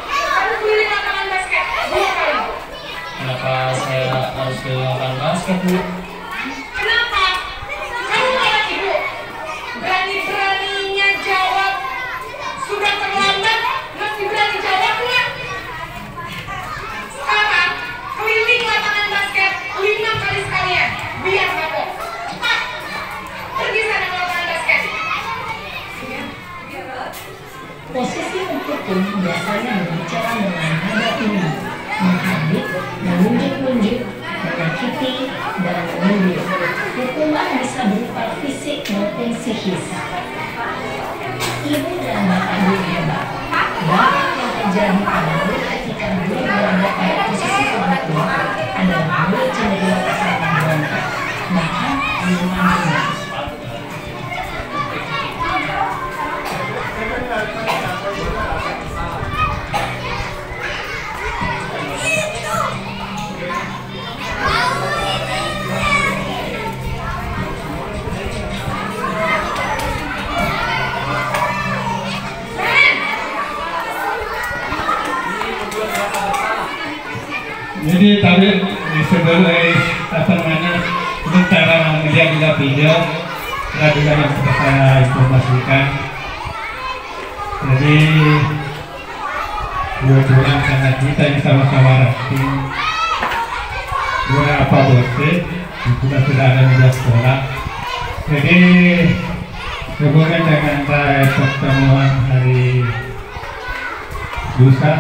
kamu beli lapangan basket 2 kali. Kenapa saya harus ke lapangan basket, Bu? Kenapa? Kamu anak ibu, berani-beraninya jawab sudah terlambat, masih berani jawab nggak? Sekarang keliling lapangan basket 5 kali sekalian, biar kapok. Cepat, pergi sana ke lapangan basket. Posisi tertutup biasanya berbicara dengan nada tinggi, menghardik, menunjuk-nunjuk, menyakiti, dan menunjuk. Hukuman bisa berupa fisik maupun psikis. Ibu dan bapak guru hebat. Dampak yang terjadi pada murid ketika guru berada pada posisi tertutup adalah murid cenderung akan memberontak, bahkan menyerang. Jadi tadi sebagai untuk cara melihat juga video juga yang sudah saya informasikan. Jadi dua bulan karena kita ini sama-sama rakting apa bote kita sudah ada media sekolah. Jadi kemudian dengan pertemuan hari lusa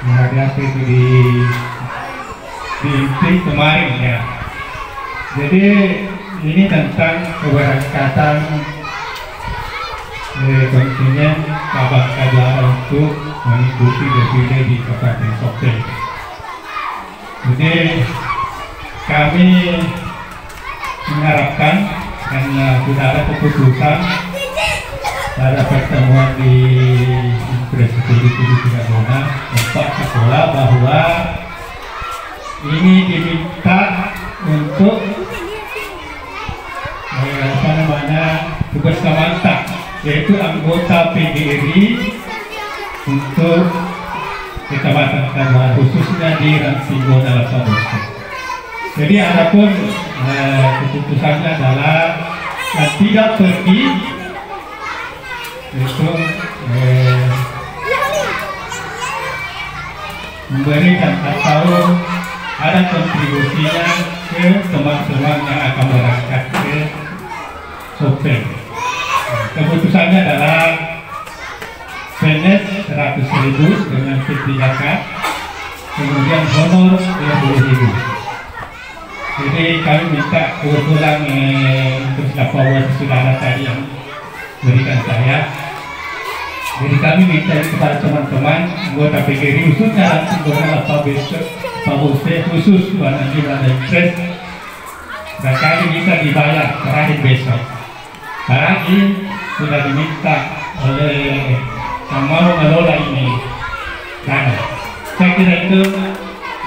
menghadapi itu di kemarin ya. Jadi ini tentang keberangkatan kontingen Kabak Kadara untuk mengikuti defile di Kabupaten Sopeng. Jadi kami mengharapkan karena sudah ada keputusan pada pertemuan di Presiden Tigabona Bapak Sekolah bahwa ini diminta untuk tugas samanta, yaitu anggota PGRI untuk Kecamatan Kadara khususnya di Ransinggo dalam Saboso. Jadi adapun keputusannya adalah tidak pergi itu memberikan atau ada kontribusinya ke teman-teman yang akan berangkat ke Sopeng. Keputusannya adalah PNS 100.000 dengan P3K, kemudian honor 20.000. Jadi kami minta kebetulan untuk siapa saudara tadi yang berikan saya. Jadi kami minta kepada teman-teman anggota PGRI khususnya langsung bersama Pak Bose khusus Tuan Andi Belanda Impres, barangkali bisa dibayar terakhir besok. Sekarang ini sudah diminta oleh yang mau mengelola ini dana. Saya kira itu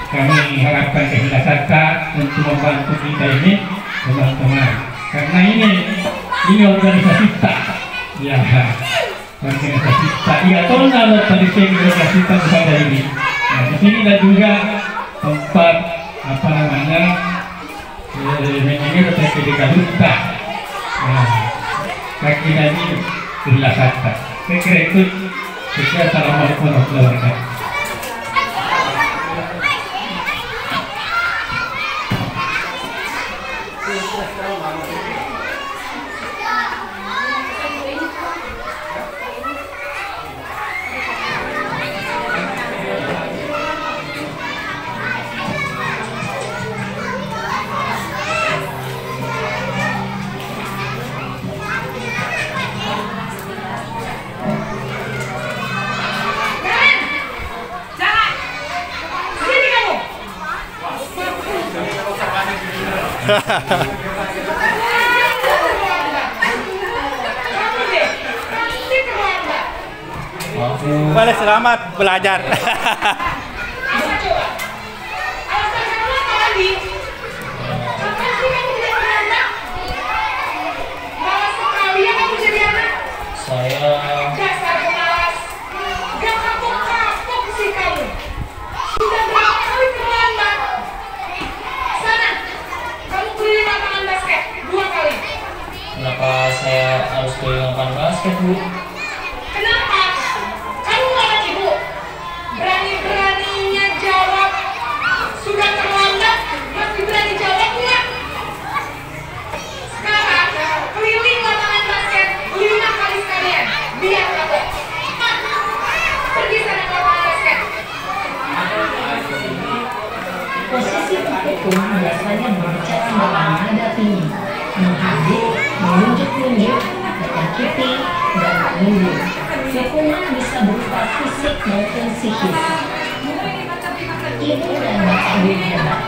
kami harapkan kehilasan untuk membantu kita ini teman-teman, karena ini organisasi tak ya. Organisasi tak iya tonal tadi saya organisasi tak kepada ini. Nah, di sini ada juga tempat apa namanya manajer PPDK Duta. Nah, saya kira ini kehilasan tak. Saya kira itu. Assalamualaikum warahmatullahi wabarakatuh. Boleh selamat belajar. Kenapa saya harus keliling lapangan basket, Bu? Kenapa? Kamu ngelawan ibu? Berani-beraninya jawab sudah terlambat, masih berani jawab nggak? Sekarang keliling lapangan basket 5 kali sekalian, biar kapok. Pergi sana ke lapangan basket. Posisi hukum biasanya berbicara dengan nada tinggi, menghadik, menunjuk-nunjuk, menyakiti, dan menyinggung. Hukuman bisa berupa fisik maupun psikis. Ibu dan bapak guru hebat.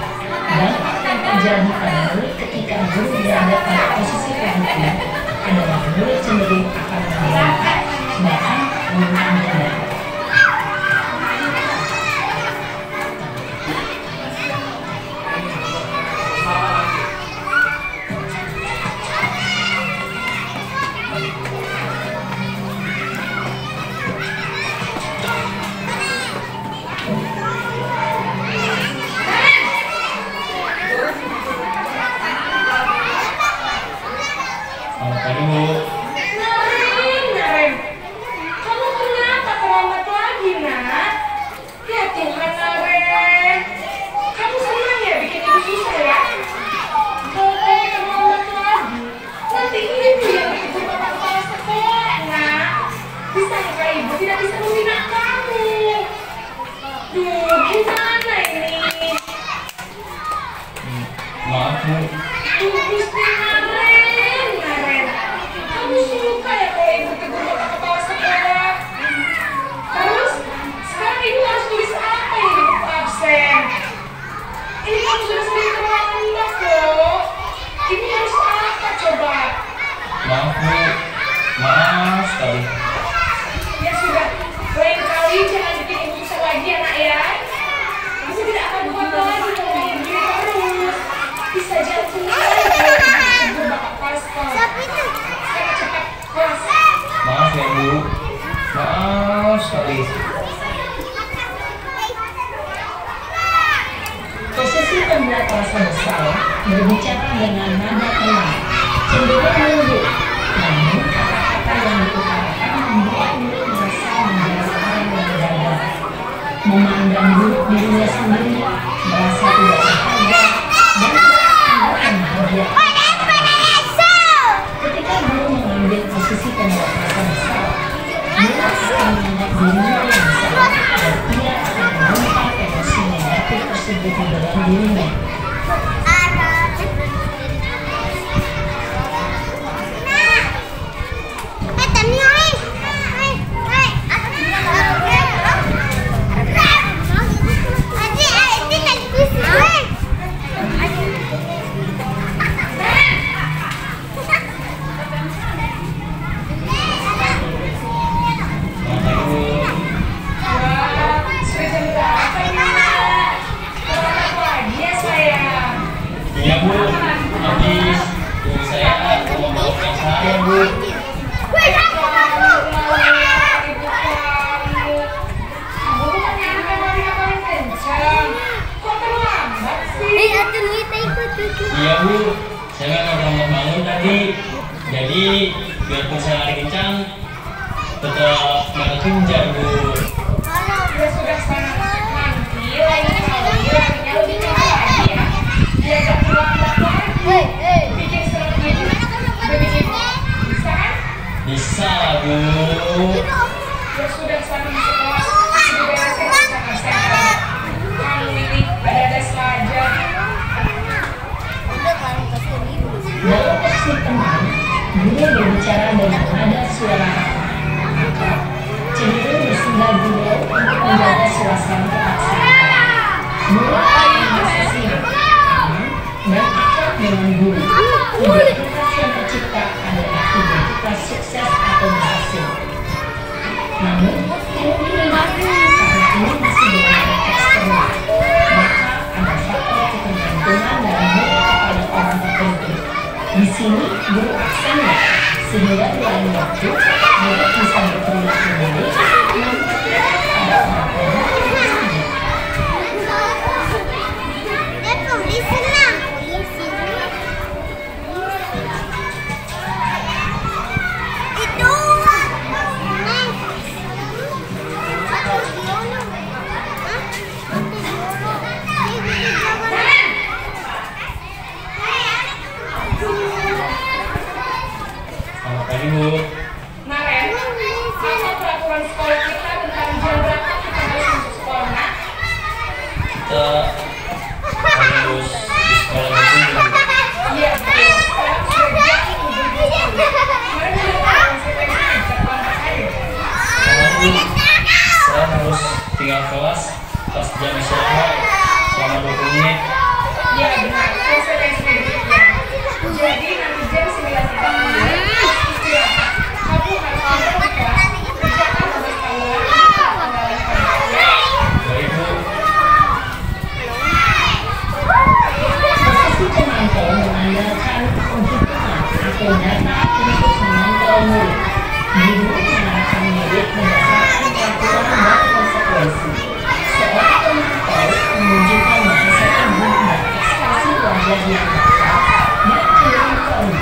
Dampak yang terjadi pada murid ketika guru berada pada posisi kehukuman adalah murid cenderung akan memberontak, bahkan menuntut denda. Kamu kenapa terlambat lagi, Nak? Ya Tuhan, Naren. Kamu senang ya bikin ibu susah ya? Kalau kamu terlambat lagi, nanti ibu yang ditegur bapak kepala sekolah, Nak. Bisakah ibu tidak bisa membina kamu? Duh, gimana ini? Maaf, Bu. Gusti Naren. Kamu suka ya kalau ibu tegur bapak kepala sekolah? Terus, sekarang ibu harus tulis apa ini di buku absen? Ini kamu sudah sering terlambat loh. Ini harus apa coba? Maaf, Bu. Maaf sekali. Ya sudah, lain kali jangan bikin ibu susah lagi ya, Nak ya. Ibu tidak akan buat lagi kalau begini terus. Bisa jatuh lagi kalau ibu tegur bapak kepala sekolah. Sekarang cepat kelas. Maaf ya, Bu. Maaf sekali. Posisi pembuat rasa bersalah berbicara dengan nada tenang, cenderung lembut, namun kata-kata yang diutarakan memandang buruk dirinya sendiri, merasa tidak berharga, dan tidak akan membahagiakan. Ketika guru mengambil posisi pembuat rasa bersalah, guru akan menganggap dirinya yang salah dan ia akan menumpang emosi negatif tersebut di dalam dirinya. Iya Bu, habis Bu saya mau bawa saya Bu. Iya Bu, saya memang lambat bangun tadi. Jadi biarpun saya lari kencang, tetap nggak kekejar Bu. Ya sudah sana, nanti lain kali larinya lebih cepat lagi ya. Diajak terlambat lagi. Bikin surat gitu. Udah bikin bisa kan? Bisa Bu. Ya sudah sana masuk kelas. Sudah beresin usaha-usaha. Kamu ini ada saja. Dalam versi teman, guru berbicara dengan nada suara akrab, cenderung bersinggah gurau untuk menjaga suasana kepaksaan. Guru akan bersesi aman dan akrab dengan guru. Identitas yang tercipta adalah identitas sukses atau berhasil. Namun, kemungkinan karena ini masih dengan eksternal, maka ada faktor ketergantungan dari guru kepada orang tertentu. Di sini guru aksennya, sehingga di lain waktu guru bisa berperilaku baik, namun pada orang-orang saja. Selamat pagi Bu. Maren, apa peraturan sekolah kita tentang jam berapa kita harus masuk sekolah? Nak? Kita harus di sekolah dulu. Iya, betul. Sekarang sudah jam 7.20. Kemarin sudah tahu konsekuensinya, terlambat aja. Karena Bu, saya harus tinggal kelas pas jam istirahat selama 20 menit. Iya benar, konsekuensinya demikian. Jadi nanti jam 9.30 istirahat, kamu harus ada di kelas, kerjakan tugas tambahan untuk penggalan kamu. Baik Bu. Posisi pemantau mengandalkan penghitungan atau data untuk memantau murid. Guru mengarahkan murid berdasarkan peraturan dan konsekuensi. Seorang pemantau menunjukkan bahasa tubuh dan ekspresi wajah yang datar dan cenderung trauma.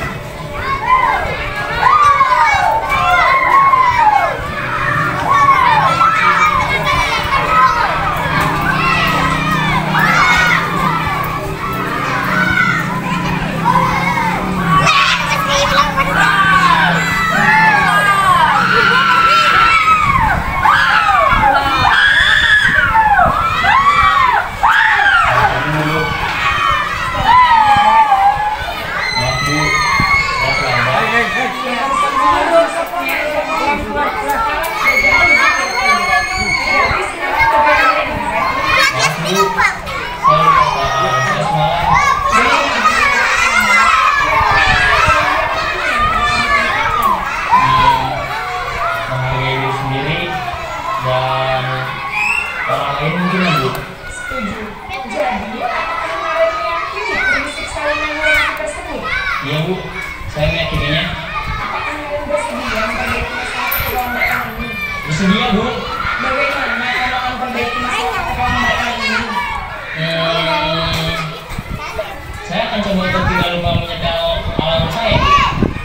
Iya Bu, saya meyakininya. Apakah kalian bersedia memperbaiki masalah keterlambatan ini? Bersedia Bu. Bagaimana kamu akan memperbaiki masalah keterlambatan ini? Saya akan coba untuk tidak lupa menyetel alarm saya.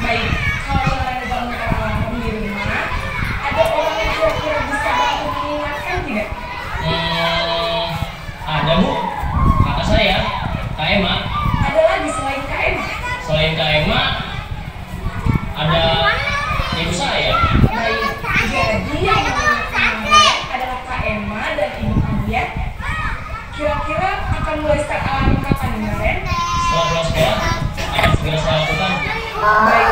Baik, kalau kalian lupa menyetel alarm di rumah, ada orang yang kira-kira bisa bantu mengingatkan tidak? akan mulai start alarm kapan nih, Naren? Setelah pulang sekolah, akan segera saya lakukan. Baik,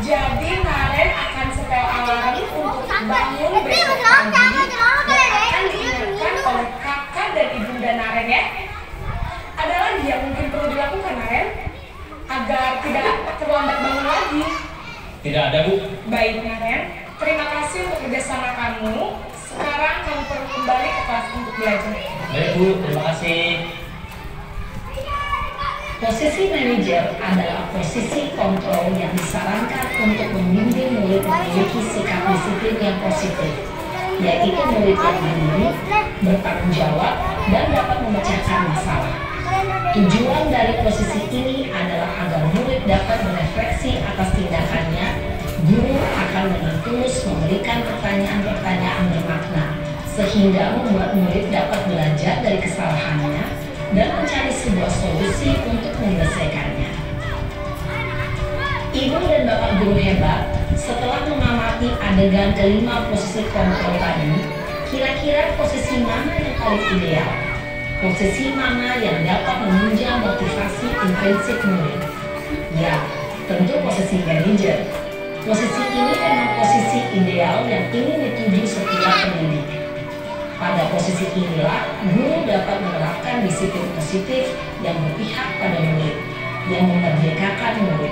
jadi Naren akan setel alarm untuk bangun besok pagi dan akan diingatkan oleh kakak dan ibunda Naren ya. Ada lagi yang mungkin perlu dilakukan Naren agar tidak terlambat bangun lagi? Tidak ada, Bu. Baik Naren, terima kasih untuk kerjasama kamu. Sekarang kamu perlu kembali ke kelas untuk belajar. Baik, Bu. Terima kasih. Posisi manajer adalah posisi kontrol yang disarankan untuk membimbing murid memiliki sikap disiplin yang positif, yaitu murid yang mandiri, bertanggung jawab, dan dapat memecahkan masalah. Tujuan dari posisi ini adalah agar murid dapat berefleksi atas tindakannya. Guru akan dengan tulus memberikan pertanyaan-pertanyaan bermakna, sehingga membuat murid dapat belajar dari kesalahannya dan mencari sebuah solusi untuk menyelesaikannya. Ibu dan Bapak guru hebat, setelah mengamati adegan kelima posisi kontrol tadi, kira-kira posisi mana yang paling ideal? Posisi mana yang dapat menunjang motivasi intrinsik murid? Ya, tentu posisi manajer. Posisi ini memang posisi ideal yang ingin dituju setiap pendidik. Pada posisi inilah, guru dapat menerapkan disiplin positif yang berpihak pada murid, yang memerdekakan murid.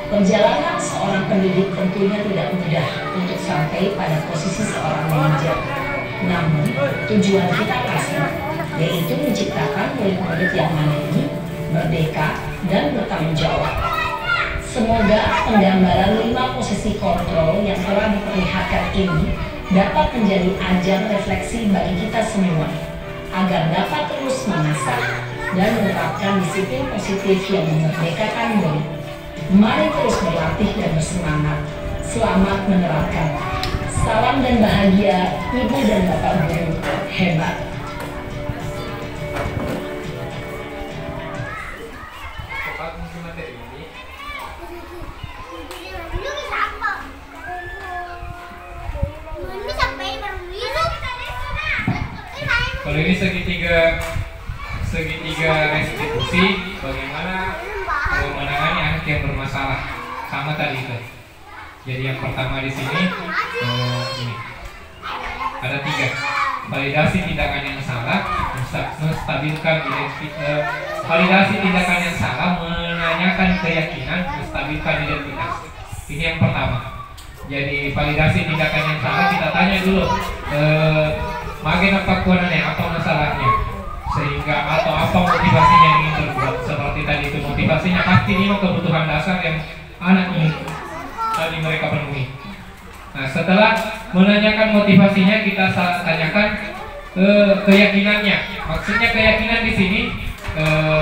Perjalanan seorang pendidik tentunya tidak mudah untuk sampai pada posisi seorang manajer. Namun, tujuan kita pasti, yaitu menciptakan murid-murid yang mandiri, merdeka, dan bertanggung jawab. Semoga penggambaran 5 posisi kontrol yang telah diperlihatkan ini dapat menjadi ajang refleksi bagi kita semua, agar dapat terus mengasah dan menerapkan disiplin positif yang memerdekakan murid. Mari terus berlatih dan bersemangat. Selamat menerapkan. Salam dan bahagia, Ibu dan Bapak guru hebat. Kalau ini segitiga restitusi, bagaimana menangani anak yang bermasalah, sama tadi itu. Jadi yang pertama di sini ini ada 3: validasi tindakan yang salah, menstabilkan validasi tindakan yang salah, menanyakan keyakinan, menstabilkan identitas. Ini yang pertama. Jadi validasi tindakan yang salah, kita tanya dulu apa kuanannya, apa masalahnya, sehingga atau apa motivasinya yang ingin berbuat. Seperti tadi itu, motivasinya pasti 5 kebutuhan dasar yang anak ini tadi mereka penuhi. Nah, setelah menanyakan motivasinya, kita tanyakan keyakinannya. Maksudnya keyakinan di sini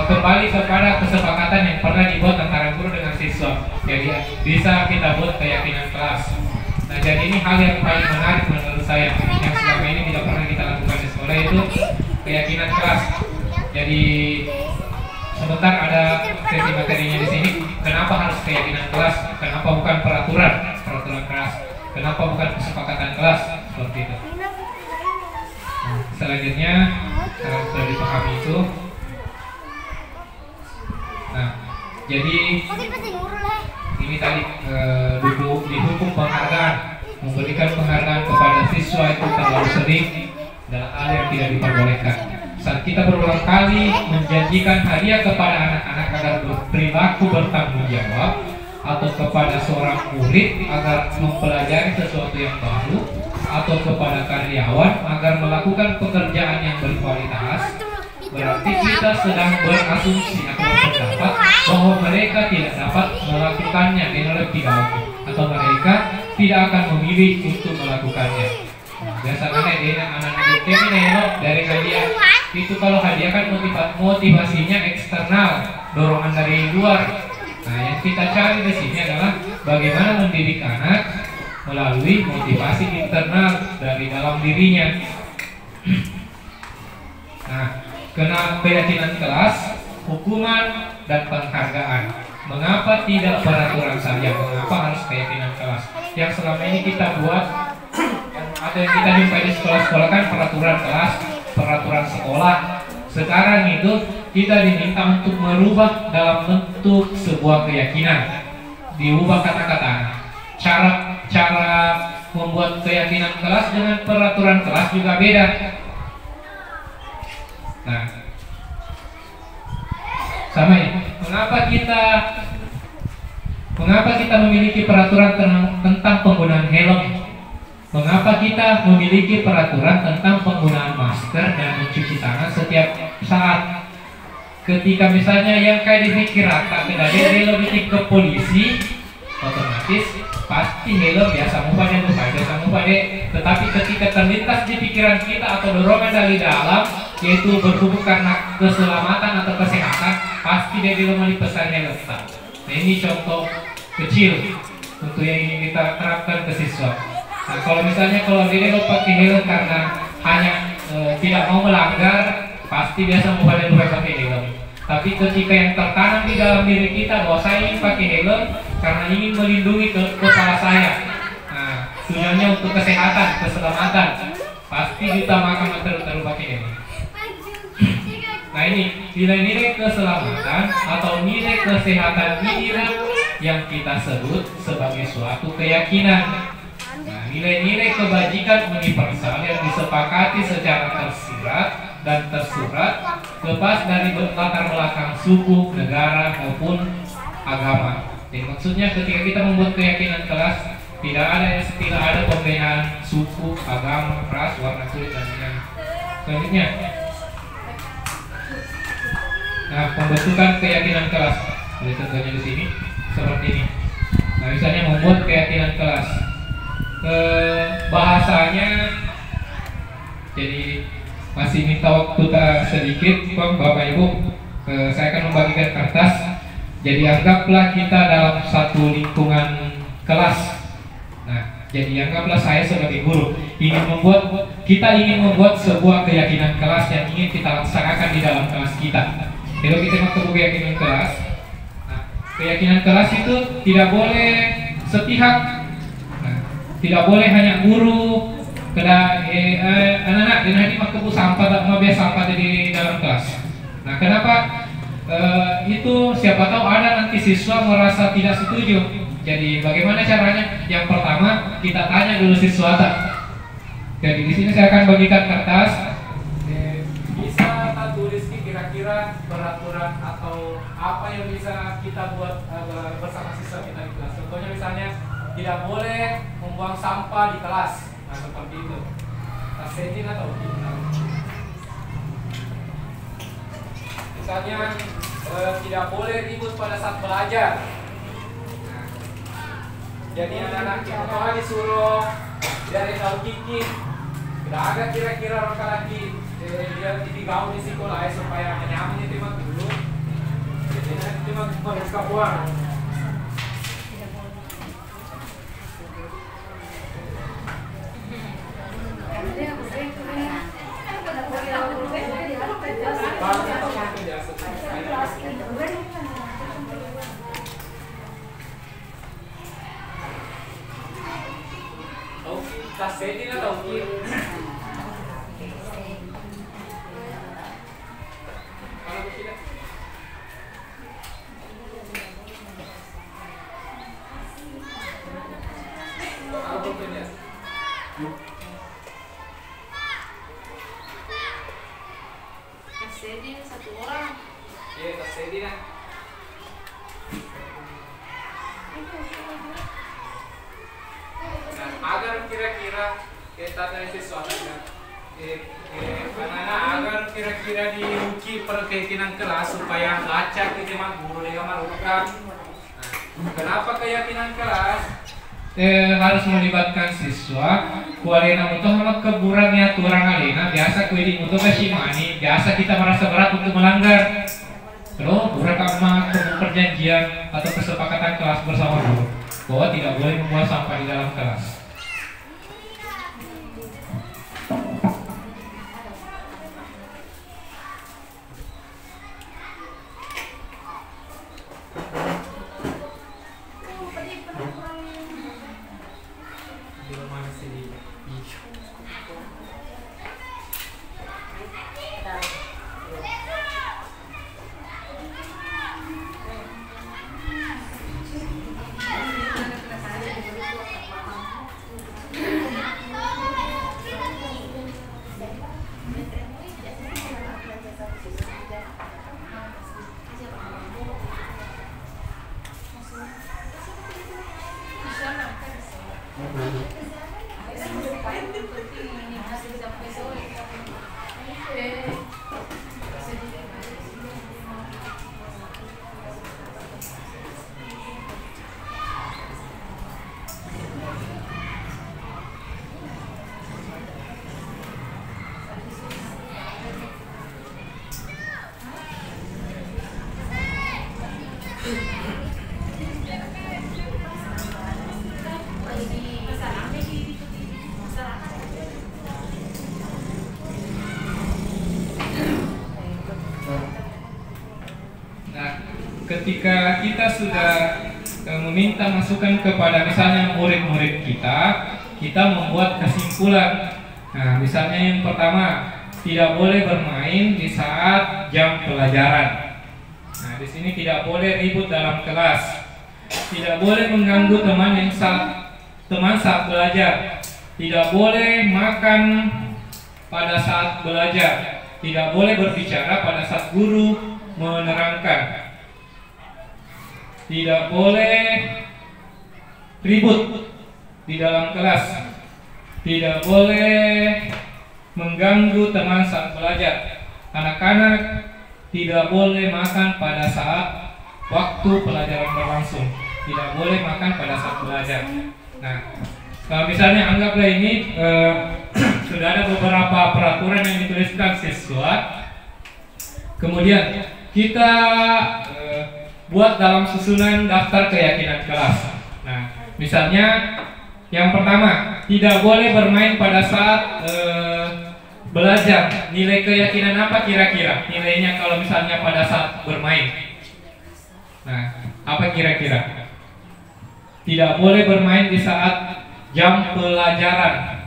kembali kepada kesepakatan yang pernah dibuat antara guru dengan siswa. Jadi bisa kita buat keyakinan kelas. Nah, jadi ini hal yang paling menarik menurut saya, yang selama ini tidak pernah kita lakukan di sekolah, itu keyakinan kelas. Jadi sebentar ada sesi materinya di sini. Kenapa harus keyakinan kelas? Kenapa bukan peraturan kelas? Kenapa bukan kesepakatan kelas? Seperti itu. Nah, selanjutnya sudah dipahami itu. Nah, jadi ini tadi duduk di hukum penghargaan, memberikan penghargaan kepada siswa itu terlalu sering adalah hal yang tidak diperbolehkan. Saat kita berulang kali menjanjikan hadiah kepada anak-anak agar berperilaku bertanggung jawab, atau kepada seorang murid agar mempelajari sesuatu yang baru, atau kepada karyawan agar melakukan pekerjaan yang berkualitas, berarti kita sedang berasumsi atau berpendapat bahwa mereka tidak dapat melakukannya dengan lebih jauh, atau mereka tidak akan memilih untuk melakukannya. Biasanya anak-anak dari hadiah itu, kalau hadiah kan motivasinya eksternal, dorongan dari luar. Nah, yang kita cari di sini adalah bagaimana mendidik anak melalui motivasi internal dari dalam dirinya. Nah, kena keyakinan kelas, hukuman, dan penghargaan. Mengapa tidak peraturan saja? Mengapa harus keyakinan kelas? Yang selama ini kita buat, yang ada yang kita jumpai di sekolah-sekolah kan peraturan kelas, peraturan sekolah, Sekarang itu kita diminta untuk merubah dalam bentuk sebuah keyakinan, diubah kata-kata. Cara membuat keyakinan kelas dengan peraturan kelas juga beda. Nah, sama ini. Mengapa kita memiliki peraturan tentang penggunaan helm? Mengapa kita memiliki peraturan tentang penggunaan masker dan mencuci tangan setiap saat? Ketika misalnya yang kayak dikira dia lebih ke polisi, otomatis pasti helm biasa mupade. Tetapi ketika terlintas di pikiran kita atau dorongan dari dalam, yaitu berhubung karena keselamatan atau kesehatan, pasti dia belum dipesan helm. Nah, ini contoh kecil untuk yang ingin kita terapkan ke siswa. Nah, kalau misalnya dia mau pakai helm karena hanya tidak mau melanggar, pasti biasa mau pakai helm. Tapi ketika yang tertanam di dalam diri kita bahwa saya ingin pakai helm karena ingin melindungi kepala saya, nah, tujuannya untuk kesehatan, keselamatan, pasti diutamakan terus pakai helm. Nah, ini nilai-nilai keselamatan atau nilai kesehatan inilah yang kita sebut sebagai suatu keyakinan. Nah, nilai-nilai kebajikan universal yang disepakati secara tersirat dan tersurat, lepas dari latar belakang suku, negara maupun agama. Jadi maksudnya ketika kita membuat keyakinan kelas, tidak ada pembenahan suku, agama, ras, warna kulit dan lain-lain. Selanjutnya, nah, pembentukan keyakinan kelas. Jadi contohnya di sini seperti ini. Nah, misalnya membuat keyakinan kelas. Bahasanya, jadi masih minta waktu sedikit, Bapak Ibu. Saya akan membagikan kertas. Jadi anggaplah kita dalam satu lingkungan kelas. Nah, jadi anggaplah saya sebagai guru kita ingin membuat sebuah keyakinan kelas yang ingin kita laksanakan di dalam kelas kita. Kalau kita mau keyakinan kelas, nah, keyakinan kelas itu tidak boleh sepihak. Nah, tidak boleh hanya guru, anak-anak dan hanya kebu sampah tak biasa sampah di dalam kelas. Nah, kenapa? Itu siapa tahu ada nanti siswa merasa tidak setuju. Jadi bagaimana caranya? Yang pertama kita tanya dulu siswa tak. Jadi di sini saya akan bagikan kertas. Bisa tak tulis kira-kira peraturan atau apa yang bisa kita buat bersama siswa kita di kelas. Contohnya misalnya tidak boleh membuang sampah di kelas. Nah, seperti itu. Tasetin atau tidak. Misalnya tidak boleh ribut pada saat belajar. Nah, jadi anak-anak kita disuruh dari tahu kiki. Tidak ada kira-kira orang lagi dia digaul di sekolah supaya nyaman itu mah dulu. Jadi nanti mah harus kabuan. Tasetin atau kiri? Kalau tidak, apa punya? Tasetin satu orang. Iya, tasetin. Nah, agar kira-kira kita dari sesuatu anak-anak agar kira-kira diuji perkeyakinan kelas supaya lacak itu mah guru dengan marukan. Nah, kenapa keyakinan kelas harus melibatkan siswa? Kualena mutu sama keburangnya turang alena biasa kuidi mutu kasimani biasa kita merasa berat untuk melanggar. Kalau berakama perjanjian atau kesepakatan kelas bersama guru bahwa tidak boleh membuang sampah di dalam kelas. ketika kita sudah meminta masukan kepada misalnya murid-murid kita membuat kesimpulan. Nah, misalnya yang pertama, tidak boleh bermain di saat jam pelajaran. Nah, di sini tidak boleh ribut dalam kelas, tidak boleh mengganggu teman saat belajar, tidak boleh makan pada saat belajar, tidak boleh berbicara pada saat guru menerangkan, tidak boleh ribut di dalam kelas, tidak boleh mengganggu teman saat belajar. Anak-anak tidak boleh makan pada saat waktu pelajaran berlangsung, tidak boleh makan pada saat belajar. Nah, kalau misalnya anggaplah ini sudah ada beberapa peraturan yang dituliskan siswa, kemudian kita buat dalam susunan daftar keyakinan kelas. Nah, misalnya yang pertama, tidak boleh bermain pada saat belajar. Nilai keyakinan apa kira-kira nilainya kalau misalnya pada saat bermain? Nah, apa kira-kira? Tidak boleh bermain di saat jam pelajaran.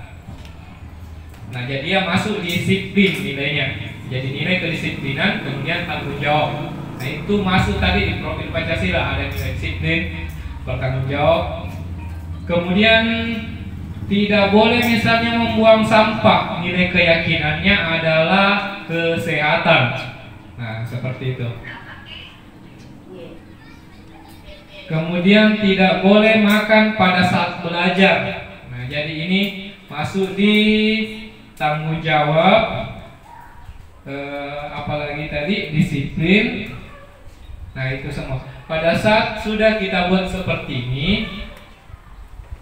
Nah, jadi ya masuk disiplin nilainya. Jadi nilai kedisiplinan, kemudian tanggung jawab. Nah, itu masuk tadi di profil Pancasila, ada nilai disiplin, bertanggung jawab. Kemudian tidak boleh misalnya membuang sampah, nilai keyakinannya adalah kesehatan. Nah, seperti itu. Kemudian tidak boleh makan pada saat belajar. Nah, jadi ini masuk di tanggung jawab, apalagi tadi disiplin. Nah, itu semua. Pada saat sudah kita buat seperti ini,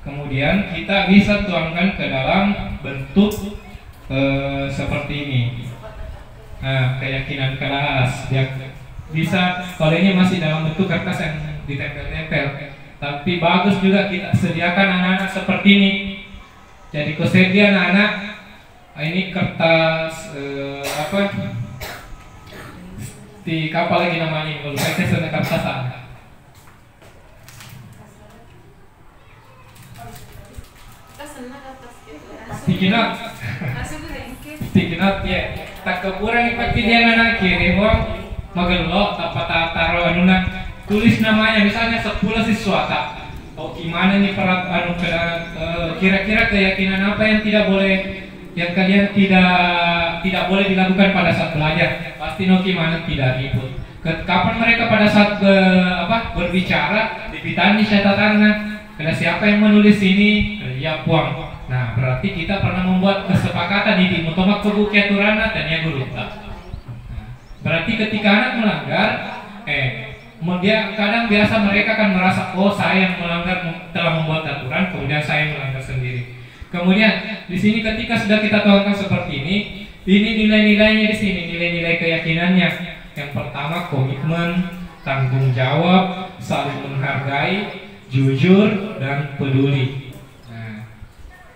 kemudian kita bisa tuangkan ke dalam bentuk seperti ini. Nah, keyakinan kelas ya, bisa. Kalau ini masih dalam bentuk kertas yang ditempel-tempel, tapi bagus juga kita sediakan anak-anak seperti ini. Jadi kusedia anak-anak ini kertas di kapal lagi namanya, kalau saya sudah kertas sana. Sticky note ya, tak kekurang pasti dia anak kirim magelok tanpa taruh anuna. Tulis namanya, misalnya 10 siswa tak. Oh, gimana nih kira-kira keyakinan apa yang tidak boleh, yang kalian tidak boleh dilakukan pada saat belajar. Pasti gimana tidak ribut. Kapan mereka pada saat berbicara dipitani catatannya. Karena siapa yang menulis ini? Ya puang. Nah, berarti kita pernah membuat kesepakatan di mutomak kebuki aturan tanya guru. Nah, berarti ketika anak melanggar, dia kadang biasa mereka akan merasa, oh saya yang melanggar, telah membuat aturan, kemudian saya melanggar sendiri. Kemudian di sini ketika sudah kita tuangkan seperti ini nilai-nilainya di sini, nilai-nilai keyakinannya. Yang pertama komitmen, tanggung jawab, saling menghargai, jujur dan peduli.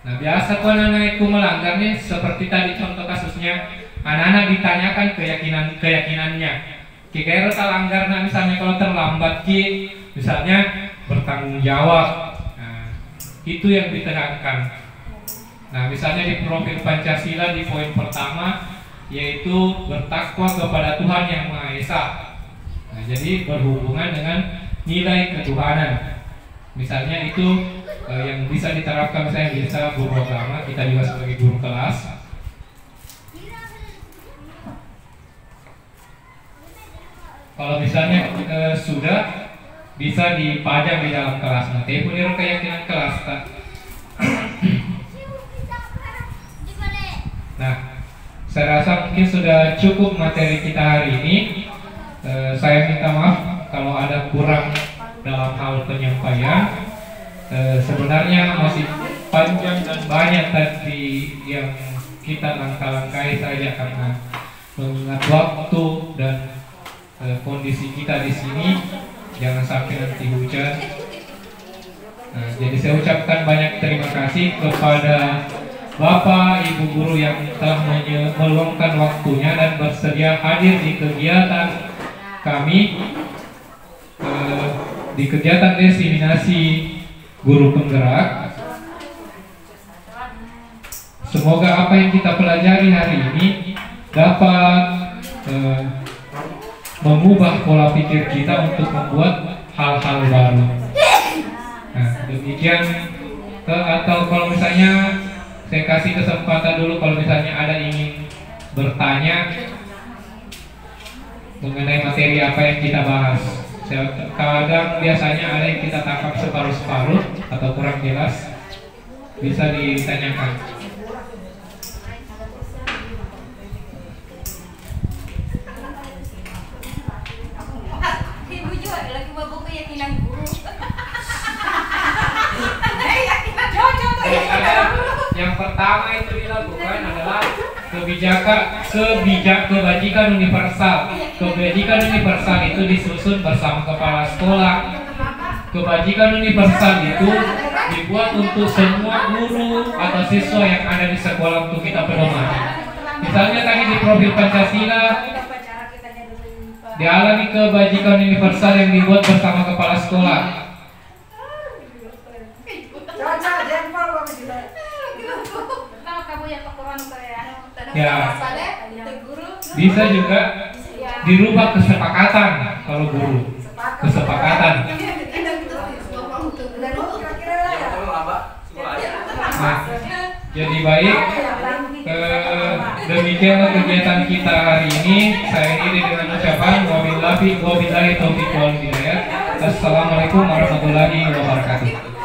Nah, biasa kalau anak-anak itu melanggarnya seperti tadi contoh kasusnya, anak-anak ditanyakan keyakinannya. Kira-kira langgar, nah misalnya kalau terlambat misalnya bertanggung jawab. Nah, itu yang ditekankan. Nah, misalnya di profil Pancasila di poin pertama yaitu bertakwa kepada Tuhan Yang Maha Esa. Nah, jadi berhubungan dengan nilai ketuhanan. Misalnya itu yang bisa diterapkan, saya bisa guru agama, kita juga sebagai guru kelas. Kalau misalnya sudah bisa dipajang di dalam kelas, nanti punya keyakinan kelas. Nah, saya rasa mungkin sudah cukup materi kita hari ini. Saya minta maaf kalau ada kurang dalam hal penyampaian. Sebenarnya masih panjang dan banyak tadi yang kita langkah-langkahi saja karena mengingat waktu dan kondisi kita di sini, jangan sampai nanti hujan. Nah, jadi saya ucapkan banyak terima kasih kepada Bapak Ibu guru yang telah meluangkan waktunya dan bersedia hadir di kegiatan kami. di kegiatan diseminasi guru penggerak. Semoga apa yang kita pelajari hari ini dapat mengubah pola pikir kita untuk membuat hal-hal baru. Nah, demikian. Atau kalau misalnya saya kasih kesempatan dulu kalau misalnya ada ingin bertanya mengenai materi apa yang kita bahas. Kadang biasanya ada yang kita tangkap separuh-separuh atau kurang jelas, bisa ditanyakan. Ibu juga ada lagi mabuk keyakinan guru. Yang pertama itu dilakukan adalah kebajikan universal. Kebajikan universal itu disusun bersama kepala sekolah. Kebajikan universal itu dibuat untuk semua guru atau siswa yang ada di sekolah untuk kita pedomani. Misalnya tadi di profil Pancasila dialami kebajikan universal yang dibuat bersama kepala sekolah. Ya, bisa juga dirubah kesepakatan kalau guru. Kesepakatan. Nah, jadi baik. Demikianlah kegiatan kita hari ini. Saya akhiri dengan ucapan wabillahi taufiq wal hidayah. Assalamualaikum warahmatullahi wabarakatuh.